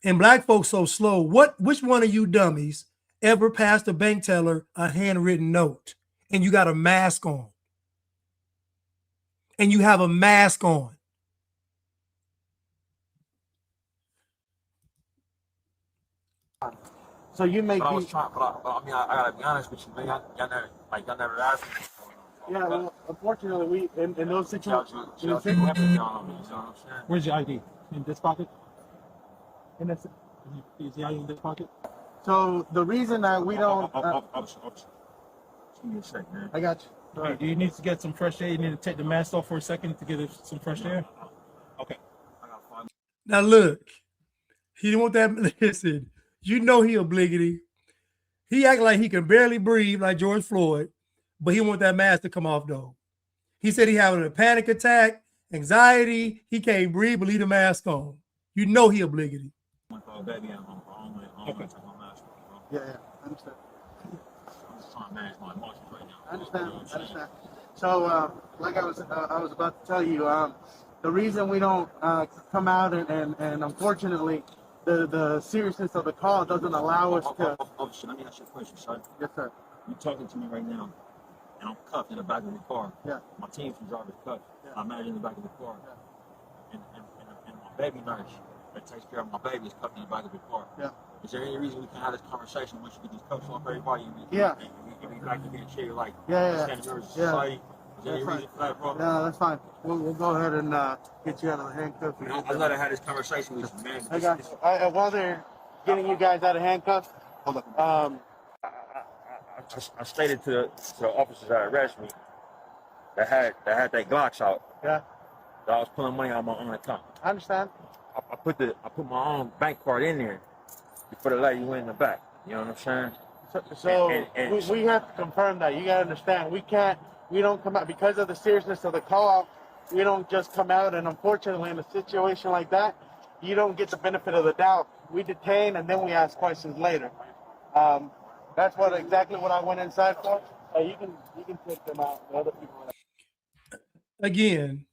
And black folks so slow. Which one of you dummies ever passed a bank teller a handwritten note and you got a mask on? And you have a mask on. So you make But I was trying, but I mean, I gotta be honest with you, man. Y'all never asked me. yeah. Well, unfortunately, we in those situations. Where's your ID? In this pocket? In this? Is the ID in this pocket? So the reason that we don't. Give me a sec, man. I got you. Hey, do you need to get some fresh air? You need to take the mask off for a second to get some fresh air? Okay. Now look, he didn't want that. Listen, you know he obligatory. He act like he can barely breathe like George Floyd, but he want that mask to come off though. He said he having a panic attack, anxiety. He can't breathe, but leave the mask on. You know he obligatory. Okay. Yeah, I understand. I'm just trying to manage my emotions right now. I understand. So, like I was about to tell you, the reason we don't come out and unfortunately, the seriousness of the call doesn't allow us to. Let me ask you a question, son. Yes, sir. You're talking to me right now, and I'm cuffed in the back of the car. Yeah. My team's driver's cuffed. Yeah. I'm out in the back of the car. Yeah. And my baby nurse that takes care of my baby is cuffed in the back of the car. Yeah. Is there any reason we can have this conversation once you get these cuffs off everybody and we back to being treated like standard members of society? Is there any reason for that, bro? No, that's fine. We'll go ahead and get you out of the handcuffs. I'd rather have this conversation with you, man. I got you. While they're getting you guys out of handcuffs, hold up. I stated to the officers that arrested me that had their Glocks out. Yeah. That I was pulling money out of my own account. I understand. I put my own bank card in there before the lady went in the back. You know what I'm saying? So we have to confirm that. You gotta understand. We don't come out because of the seriousness of the call. We don't just come out, and unfortunately, in a situation like that, you don't get the benefit of the doubt. We detain and then we ask questions later. That's exactly what I went inside for. You can take them out. The other people. Again,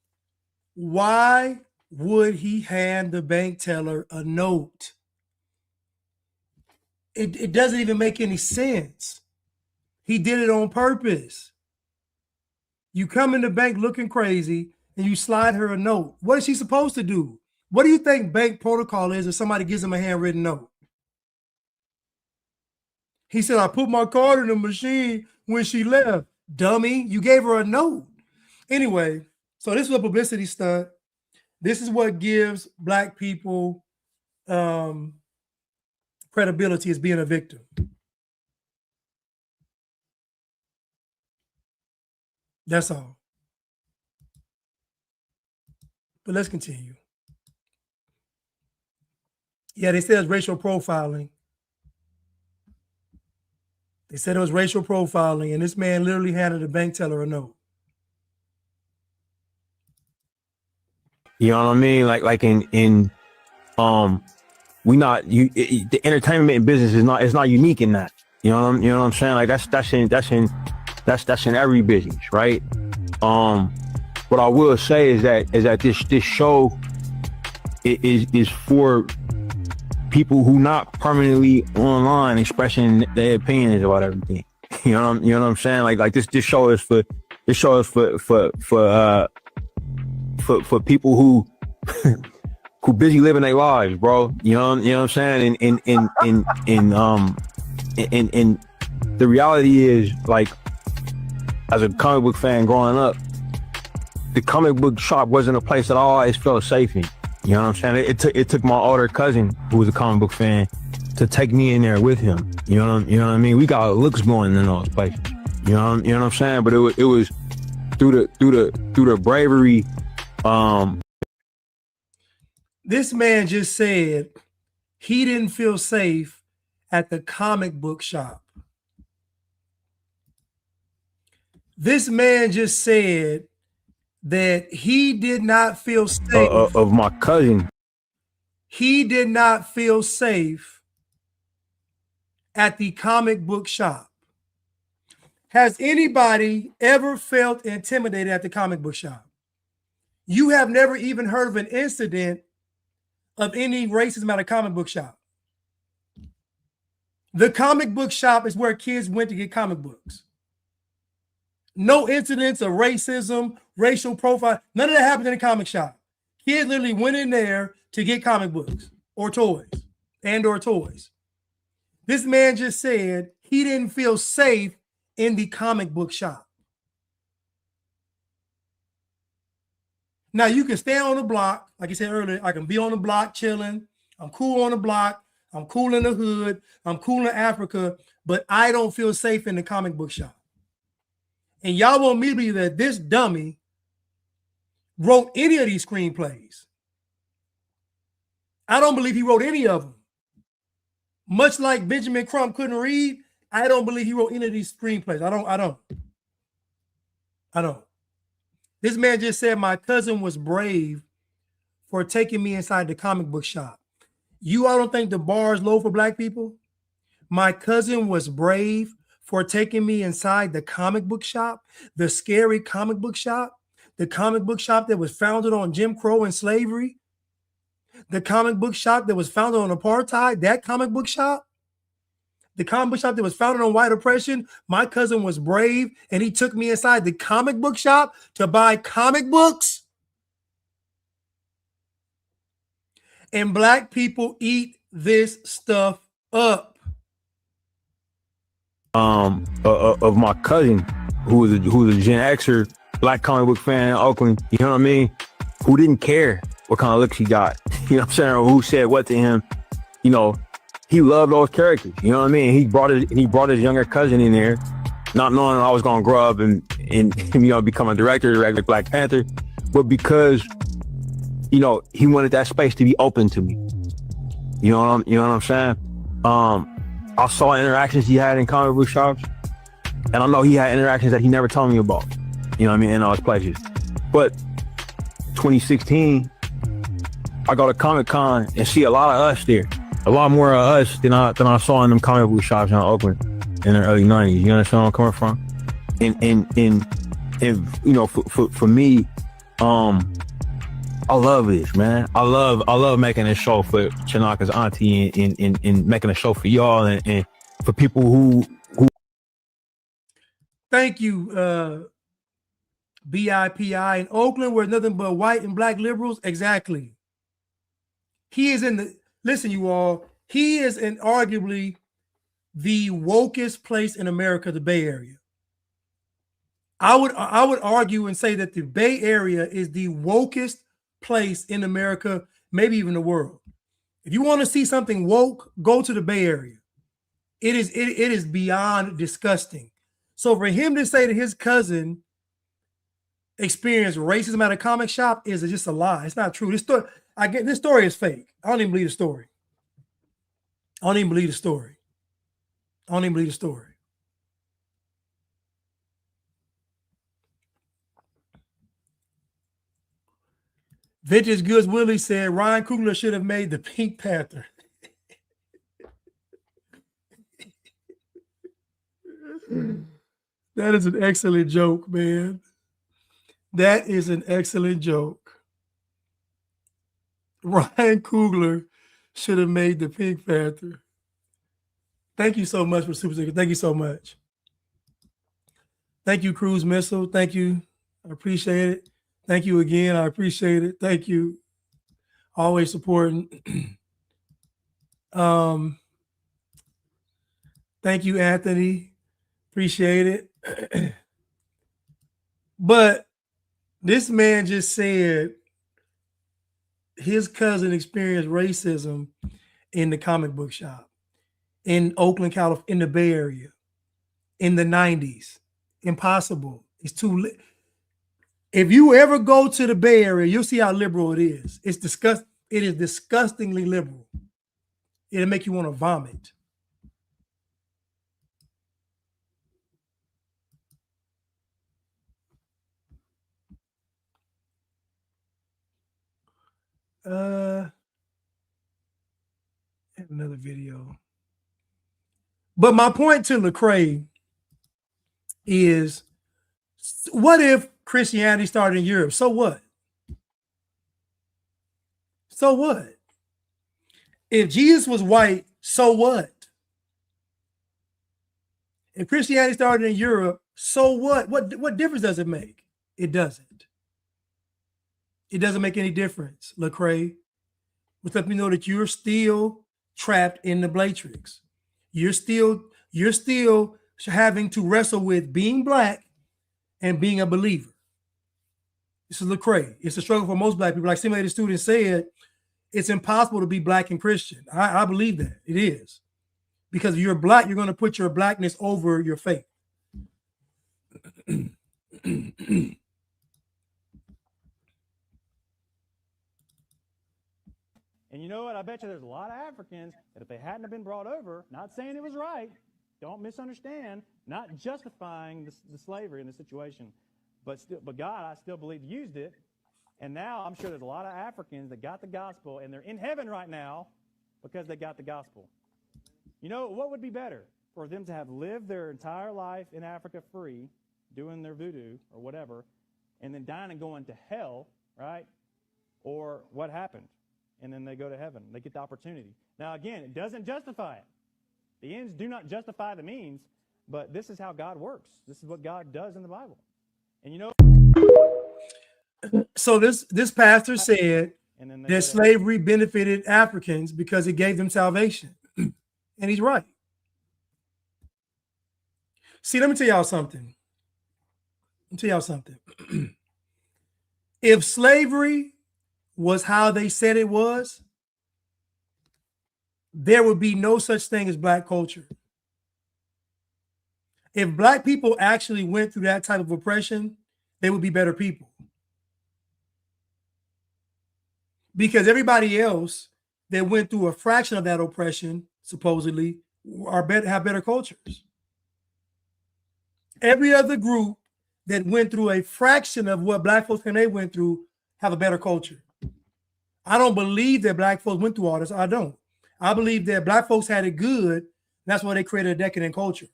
why would he hand the bank teller a note? It doesn't even make any sense. He did it on purpose. You come in the bank looking crazy and you slide her a note. What is she supposed to do? What do you think bank protocol is if somebody gives him a handwritten note? He said, I put my card in the machine when she left. Dummy, you gave her a note. Anyway, so this is a publicity stunt. This is what gives black people credibility as being a victim. That's all. But let's continue. Yeah, they said it's racial profiling. They said it was racial profiling, and this man literally handed a bank teller a note. You know what I mean? Like in we not the entertainment business is not unique in that. You know what I'm saying? Like that's in every business, right? What I will say is that this show is for people who not permanently online expressing their opinions about everything. You know what I'm saying? Like this show is for people who who busy living their lives, bro. You know what I'm saying? And the reality is, like, as a comic book fan growing up, the comic book shop wasn't a place that I always felt safe in. You know what I'm saying? It took my older cousin, who was a comic book fan, to take me in there with him. You know what I mean? We got looks going in those places. You know what I'm saying? But it was through the bravery. This man just said he didn't feel safe at the comic book shop. This man just said that he did not feel safe. Of my cousin. He did not feel safe at the comic book shop. Has anybody ever felt intimidated at the comic book shop? You have never even heard of an incident of any racism at a comic book shop. The comic book shop is where kids went to get comic books. No incidents of racism, racial profile, none of that happened in the comic shop. Kids literally went in there to get comic books or toys or toys. This man just said he didn't feel safe in the comic book shop. Now you can stand on the block, like I said earlier, I can be on the block chilling. I'm cool on the block. I'm cool in the hood. I'm cool in Africa, but I don't feel safe in the comic book shop. And y'all want me to believe that this dummy wrote any of these screenplays. I don't believe he wrote any of them. Much like Benjamin Crump couldn't read, I don't believe he wrote any of these screenplays. I don't. This man just said my cousin was brave for taking me inside the comic book shop. You all don't think the bar is low for black people? My cousin was brave for taking me inside the comic book shop, the scary comic book shop, the comic book shop that was founded on Jim Crow and slavery, the comic book shop that was founded on apartheid, that comic book shop, the comic book shop that was founded on white oppression. My cousin was brave and he took me inside the comic book shop to buy comic books. And black people eat this stuff up. Of my cousin who was a Gen Xer, black comic book fan in Oakland, you know what I mean? Who didn't care what kind of looks he got, you know what I'm saying? Or who said what to him, you know, he loved those characters, you know what I mean? He brought his younger cousin in there, not knowing I was gonna grow up and you know, become a director like Black Panther, but because, you know, he wanted that space to be open to me. You know what I'm saying? I saw interactions he had in comic book shops, and I know he had interactions that he never told me about, you know what I mean, in those places. But 2016, I go to Comic-Con and see a lot of us there, a lot more of us than I saw in them comic book shops in Oakland in the early 90s. You understand where I'm coming from? And you know, for me, I love this, man. I love making a show for Chanaka's auntie and making a show for y'all and for people who. Thank you, BIPI. In Oakland, where nothing but white and black liberals. Exactly. He is in the, listen, you all, he is in arguably the wokest place in America, the Bay Area. I would argue and say that the Bay Area is the wokest place in America, maybe even the world. If you want to see something woke, go to the Bay Area. It is beyond disgusting. So for him to say that his cousin experienced racism at a comic shop is just a lie. It's not true. This story is fake. I don't even believe the story. Vintage Goods Willie said Ryan Coogler should have made the Pink Panther. That is an excellent joke, man. That is an excellent joke. Ryan Coogler should have made the Pink Panther. Thank you so much for Super Sticker. Thank you so much. Thank you, Cruise Missile. Thank you. I appreciate it. Thank you again. I appreciate it. Thank you. Always supporting. Thank you, Anthony. Appreciate it. But this man just said his cousin experienced racism in the comic book shop in Oakland, California, in the Bay Area in the 90s. Impossible. It's too lit. If you ever go to the Bay Area, you'll see how liberal it is. It is disgustingly liberal. It'll make you want to vomit. Another video. But my point to Lecrae is, what if Christianity started in Europe? So what? So what? If Jesus was white, so what? If Christianity started in Europe, so what? What difference does it make? It doesn't. It doesn't make any difference, Lecrae. Which let me know that you're still trapped in the matrix. You're still having to wrestle with being black and being a believer. This is Lecrae. It's a struggle for most black people. Like simulated students said, it's impossible to be black and Christian. I believe that it is. Because if you're black, you're going to put your blackness over your faith. And you know what? I bet you there's a lot of Africans that if they hadn't have been brought over, not saying it was right, don't misunderstand, not justifying the slavery in the situation, but God, I still believe, used it. And now I'm sure there's a lot of Africans that got the gospel, and they're in heaven right now because they got the gospel. You know, what would be better? For them to have lived their entire life in Africa free, doing their voodoo or whatever, and then dying and going to hell, right? Or what happened? And then they go to heaven. They get the opportunity. Now, again, it doesn't justify it. The ends do not justify the means, but this is how God works. This is what God does in the Bible. And you know... So this pastor said that slavery benefited Africans because it gave them salvation. And he's right. See, let me tell y'all something. If slavery was how they said it was, there would be no such thing as black culture. If black people actually went through that type of oppression, they would be better people. Because everybody else that went through a fraction of that oppression, supposedly, have better cultures. Every other group that went through a fraction of what black folks and they went through have a better culture. I don't believe that black folks went through all this. I don't. I believe that black folks had it good. That's why they created a decadent culture.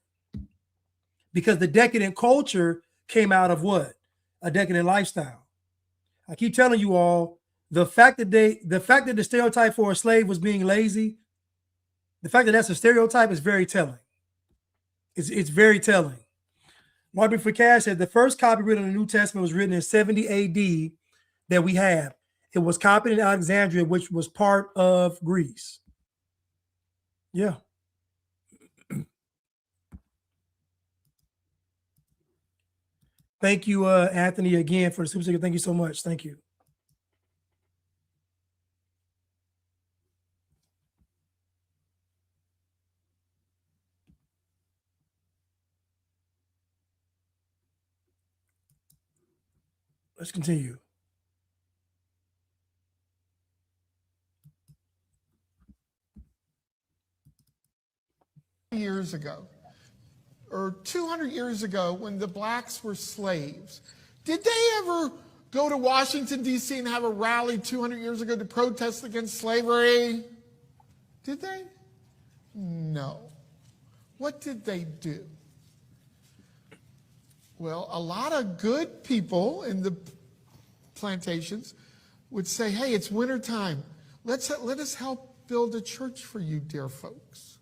Because the decadent culture came out of what? A decadent lifestyle. I keep telling you all, the fact that the stereotype for a slave was being lazy, the fact that that's a stereotype is very telling. It's very telling. Martin Foucault said the first copy written in the New Testament was written in 70 AD that we have. It was copied in Alexandria, which was part of Greece. Yeah. Thank you, Anthony, again for the super sticker. Thank you so much. Thank you. Let's continue. Years ago, or 200 years ago, when the blacks were slaves, did they ever go to Washington, D.C. and have a rally 200 years ago to protest against slavery? Did they? No. What did they do? Well, a lot of good people in the plantations would say, hey, it's wintertime. Let us help build a church for you, dear folks.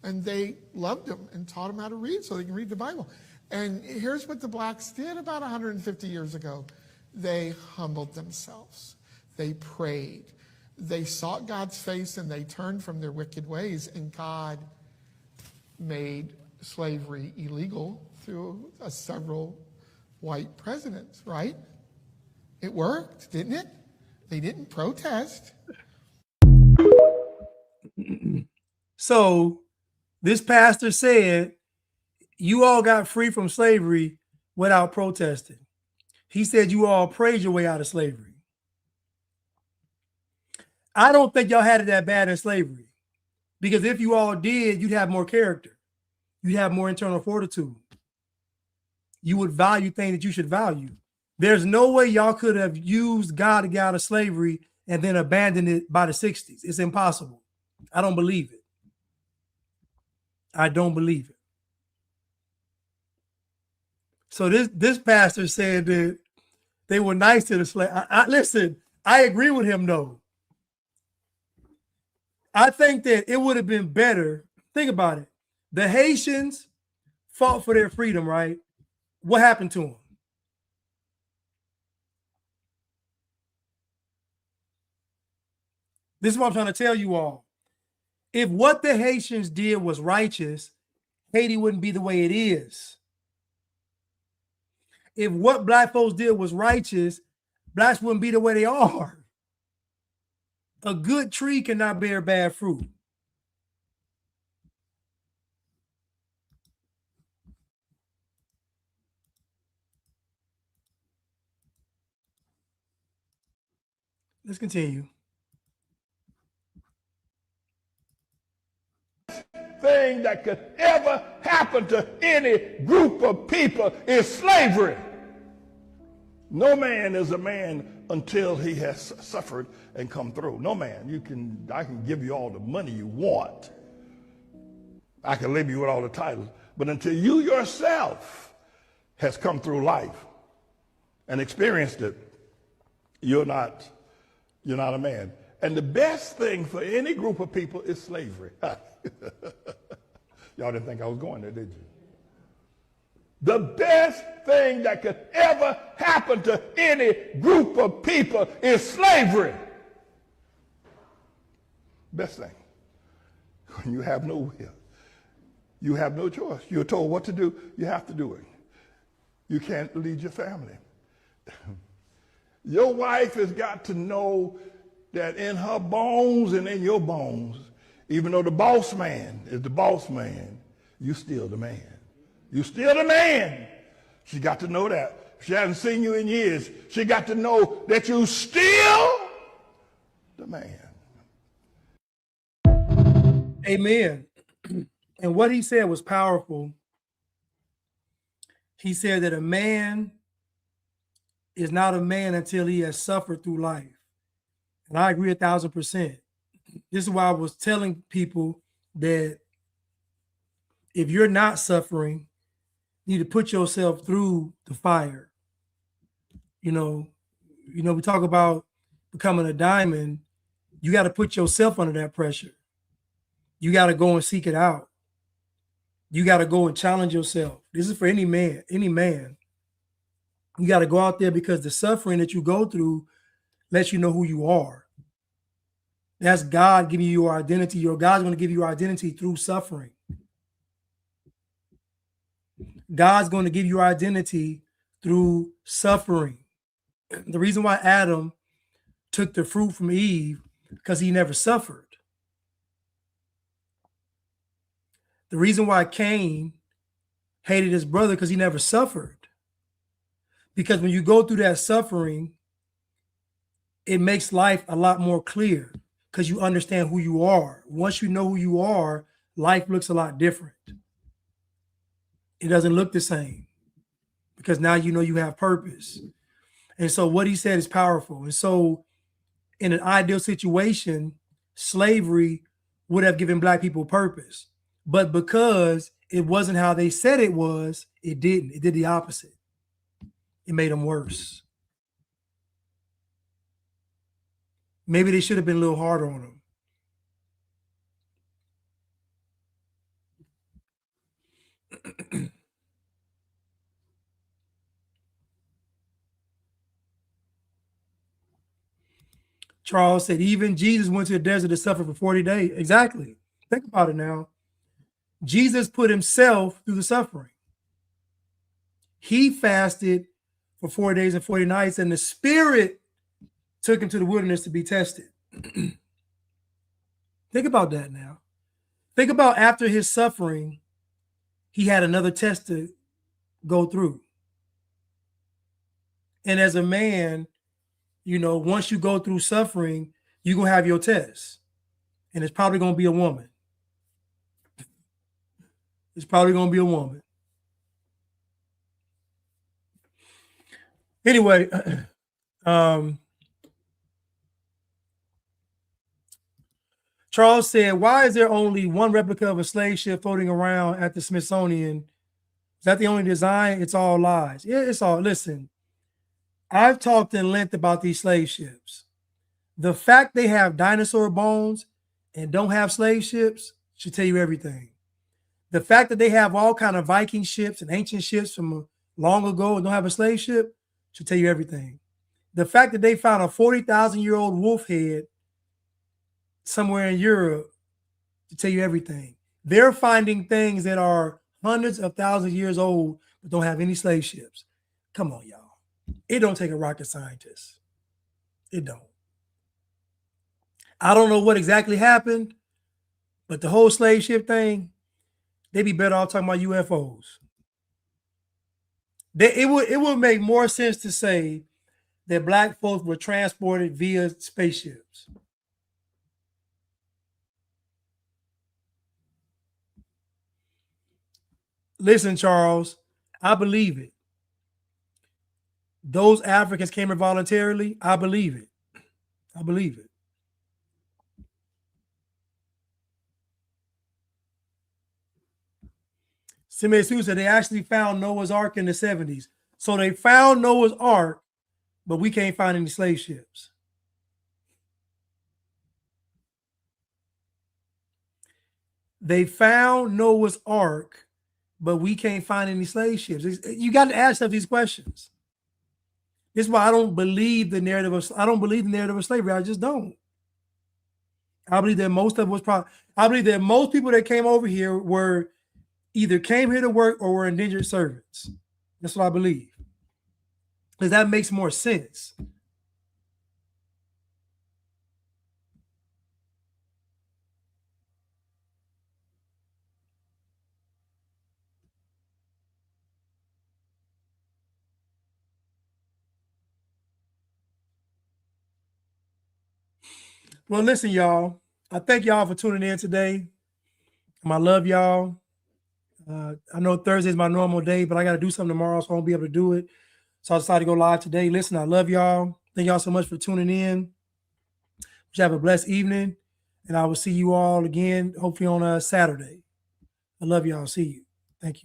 And they loved them and taught them how to read so they can read the Bible. And here's what the blacks did about 150 years ago. They humbled themselves. They prayed. They sought God's face and they turned from their wicked ways. And God made slavery illegal through several white presidents, right? It worked, didn't it? They didn't protest. So this pastor said, you all got free from slavery without protesting. He said you all prayed your way out of slavery. I don't think y'all had it that bad in slavery, because if you all did, you'd have more character. You'd have more internal fortitude. You would value things that you should value. There's no way y'all could have used God to get out of slavery and then abandon it by the 60s. It's impossible. I don't believe it. I don't believe it. So this pastor said that they were nice to the slave. Listen, I agree with him though. I think that it would have been better. Think about it. The Haitians fought for their freedom, right? What happened to them? This is what I'm trying to tell you all. If what the Haitians did was righteous, Haiti wouldn't be the way it is. If what black folks did was righteous, blacks wouldn't be the way they are. A good tree cannot bear bad fruit. Let's continue. Thing that could ever happen to any group of people is slavery. No man is a man until he has suffered and come through. No man. I can give you all the money you want. I can leave you with all the titles. But until you yourself has come through life and experienced it, you're not a man. And the best thing for any group of people is slavery. Y'all didn't think I was going there, did you? The best thing that could ever happen to any group of people is slavery. Best thing. When you have no will, you have no choice. You're told what to do, you have to do it. You can't lead your family. Your wife has got to know that in her bones and in your bones, even though the boss man is the boss man, you still the man. You still the man. She got to know that. She hasn't seen you in years. She got to know that you still the man. Amen. And what he said was powerful. He said that a man is not a man until he has suffered through life. And I agree 1,000%. This is why I was telling people that if you're not suffering, you need to put yourself through the fire. We talk about becoming a diamond. You got to put yourself under that pressure. You got to go and seek it out. You got to go and challenge yourself. This is for any man, You got to go out there because the suffering that you go through lets you know who you are. That's God giving you your identity. Your God's going to give you your identity through suffering. God's going to give you your identity through suffering. The reason why Adam took the fruit from Eve, because he never suffered. The reason why Cain hated his brother, because he never suffered. Because when you go through that suffering, it makes life a lot more clear because you understand who you are. Once you know who you are, life looks a lot different. It doesn't look the same because now you know you have purpose. And so what he said is powerful. And so in an ideal situation, slavery would have given Black people purpose. But because it wasn't how they said it was, it didn't. It did the opposite. It made them worse. Maybe they should have been a little harder on them. Charles said, even Jesus went to the desert to suffer for 40 days. Exactly. Think about it now. Jesus put himself through the suffering. He fasted for 4 days and 40 nights, and the Spirit took him to the wilderness to be tested. Think about that now. Think about after his suffering, he had another test to go through. And as a man, you know, once you go through suffering, you're going to have your test. And it's probably going to be a woman. It's probably going to be a woman. Anyway, Charles said, why is there only one replica of a slave ship floating around at the Smithsonian? Is that the only design? It's all lies. Yeah, it's all. Listen, I've talked in length about these slave ships. The fact they have dinosaur bones and don't have slave ships should tell you everything. The fact that they have all kind of Viking ships and ancient ships from long ago and don't have a slave ship should tell you everything. The fact that they found a 40,000-year-old wolf head somewhere in Europe to tell you everything. They're finding things that are hundreds of thousands of years old but don't have any slave ships. Come on, y'all. It don't take a rocket scientist. It don't. I don't know what exactly happened, but the whole slave ship thing, they'd be better off talking about UFOs. It would make more sense to say that black folks were transported via spaceships. Listen, Charles, I believe it. Those Africans came here voluntarily. I believe it. I believe it. Sime Sue said they actually found Noah's Ark in the 70s. So they found Noah's Ark, but we can't find any slave ships. They found Noah's Ark, but we can't find any slave ships. You got to ask yourself these questions. This is why I don't believe the narrative of slavery. I just don't. I believe that most of it was probably. I believe that most people that came over here were either came here to work or were indentured servants. That's what I believe. Because that makes more sense. Well, listen, y'all. I thank y'all for tuning in today. I love y'all. I know Thursday is my normal day, but I got to do something tomorrow, so I won't be able to do it. So I decided to go live today. Listen, I love y'all. Thank y'all so much for tuning in. You have a blessed evening, and I will see you all again, hopefully on Saturday. I love y'all. See you. Thank you.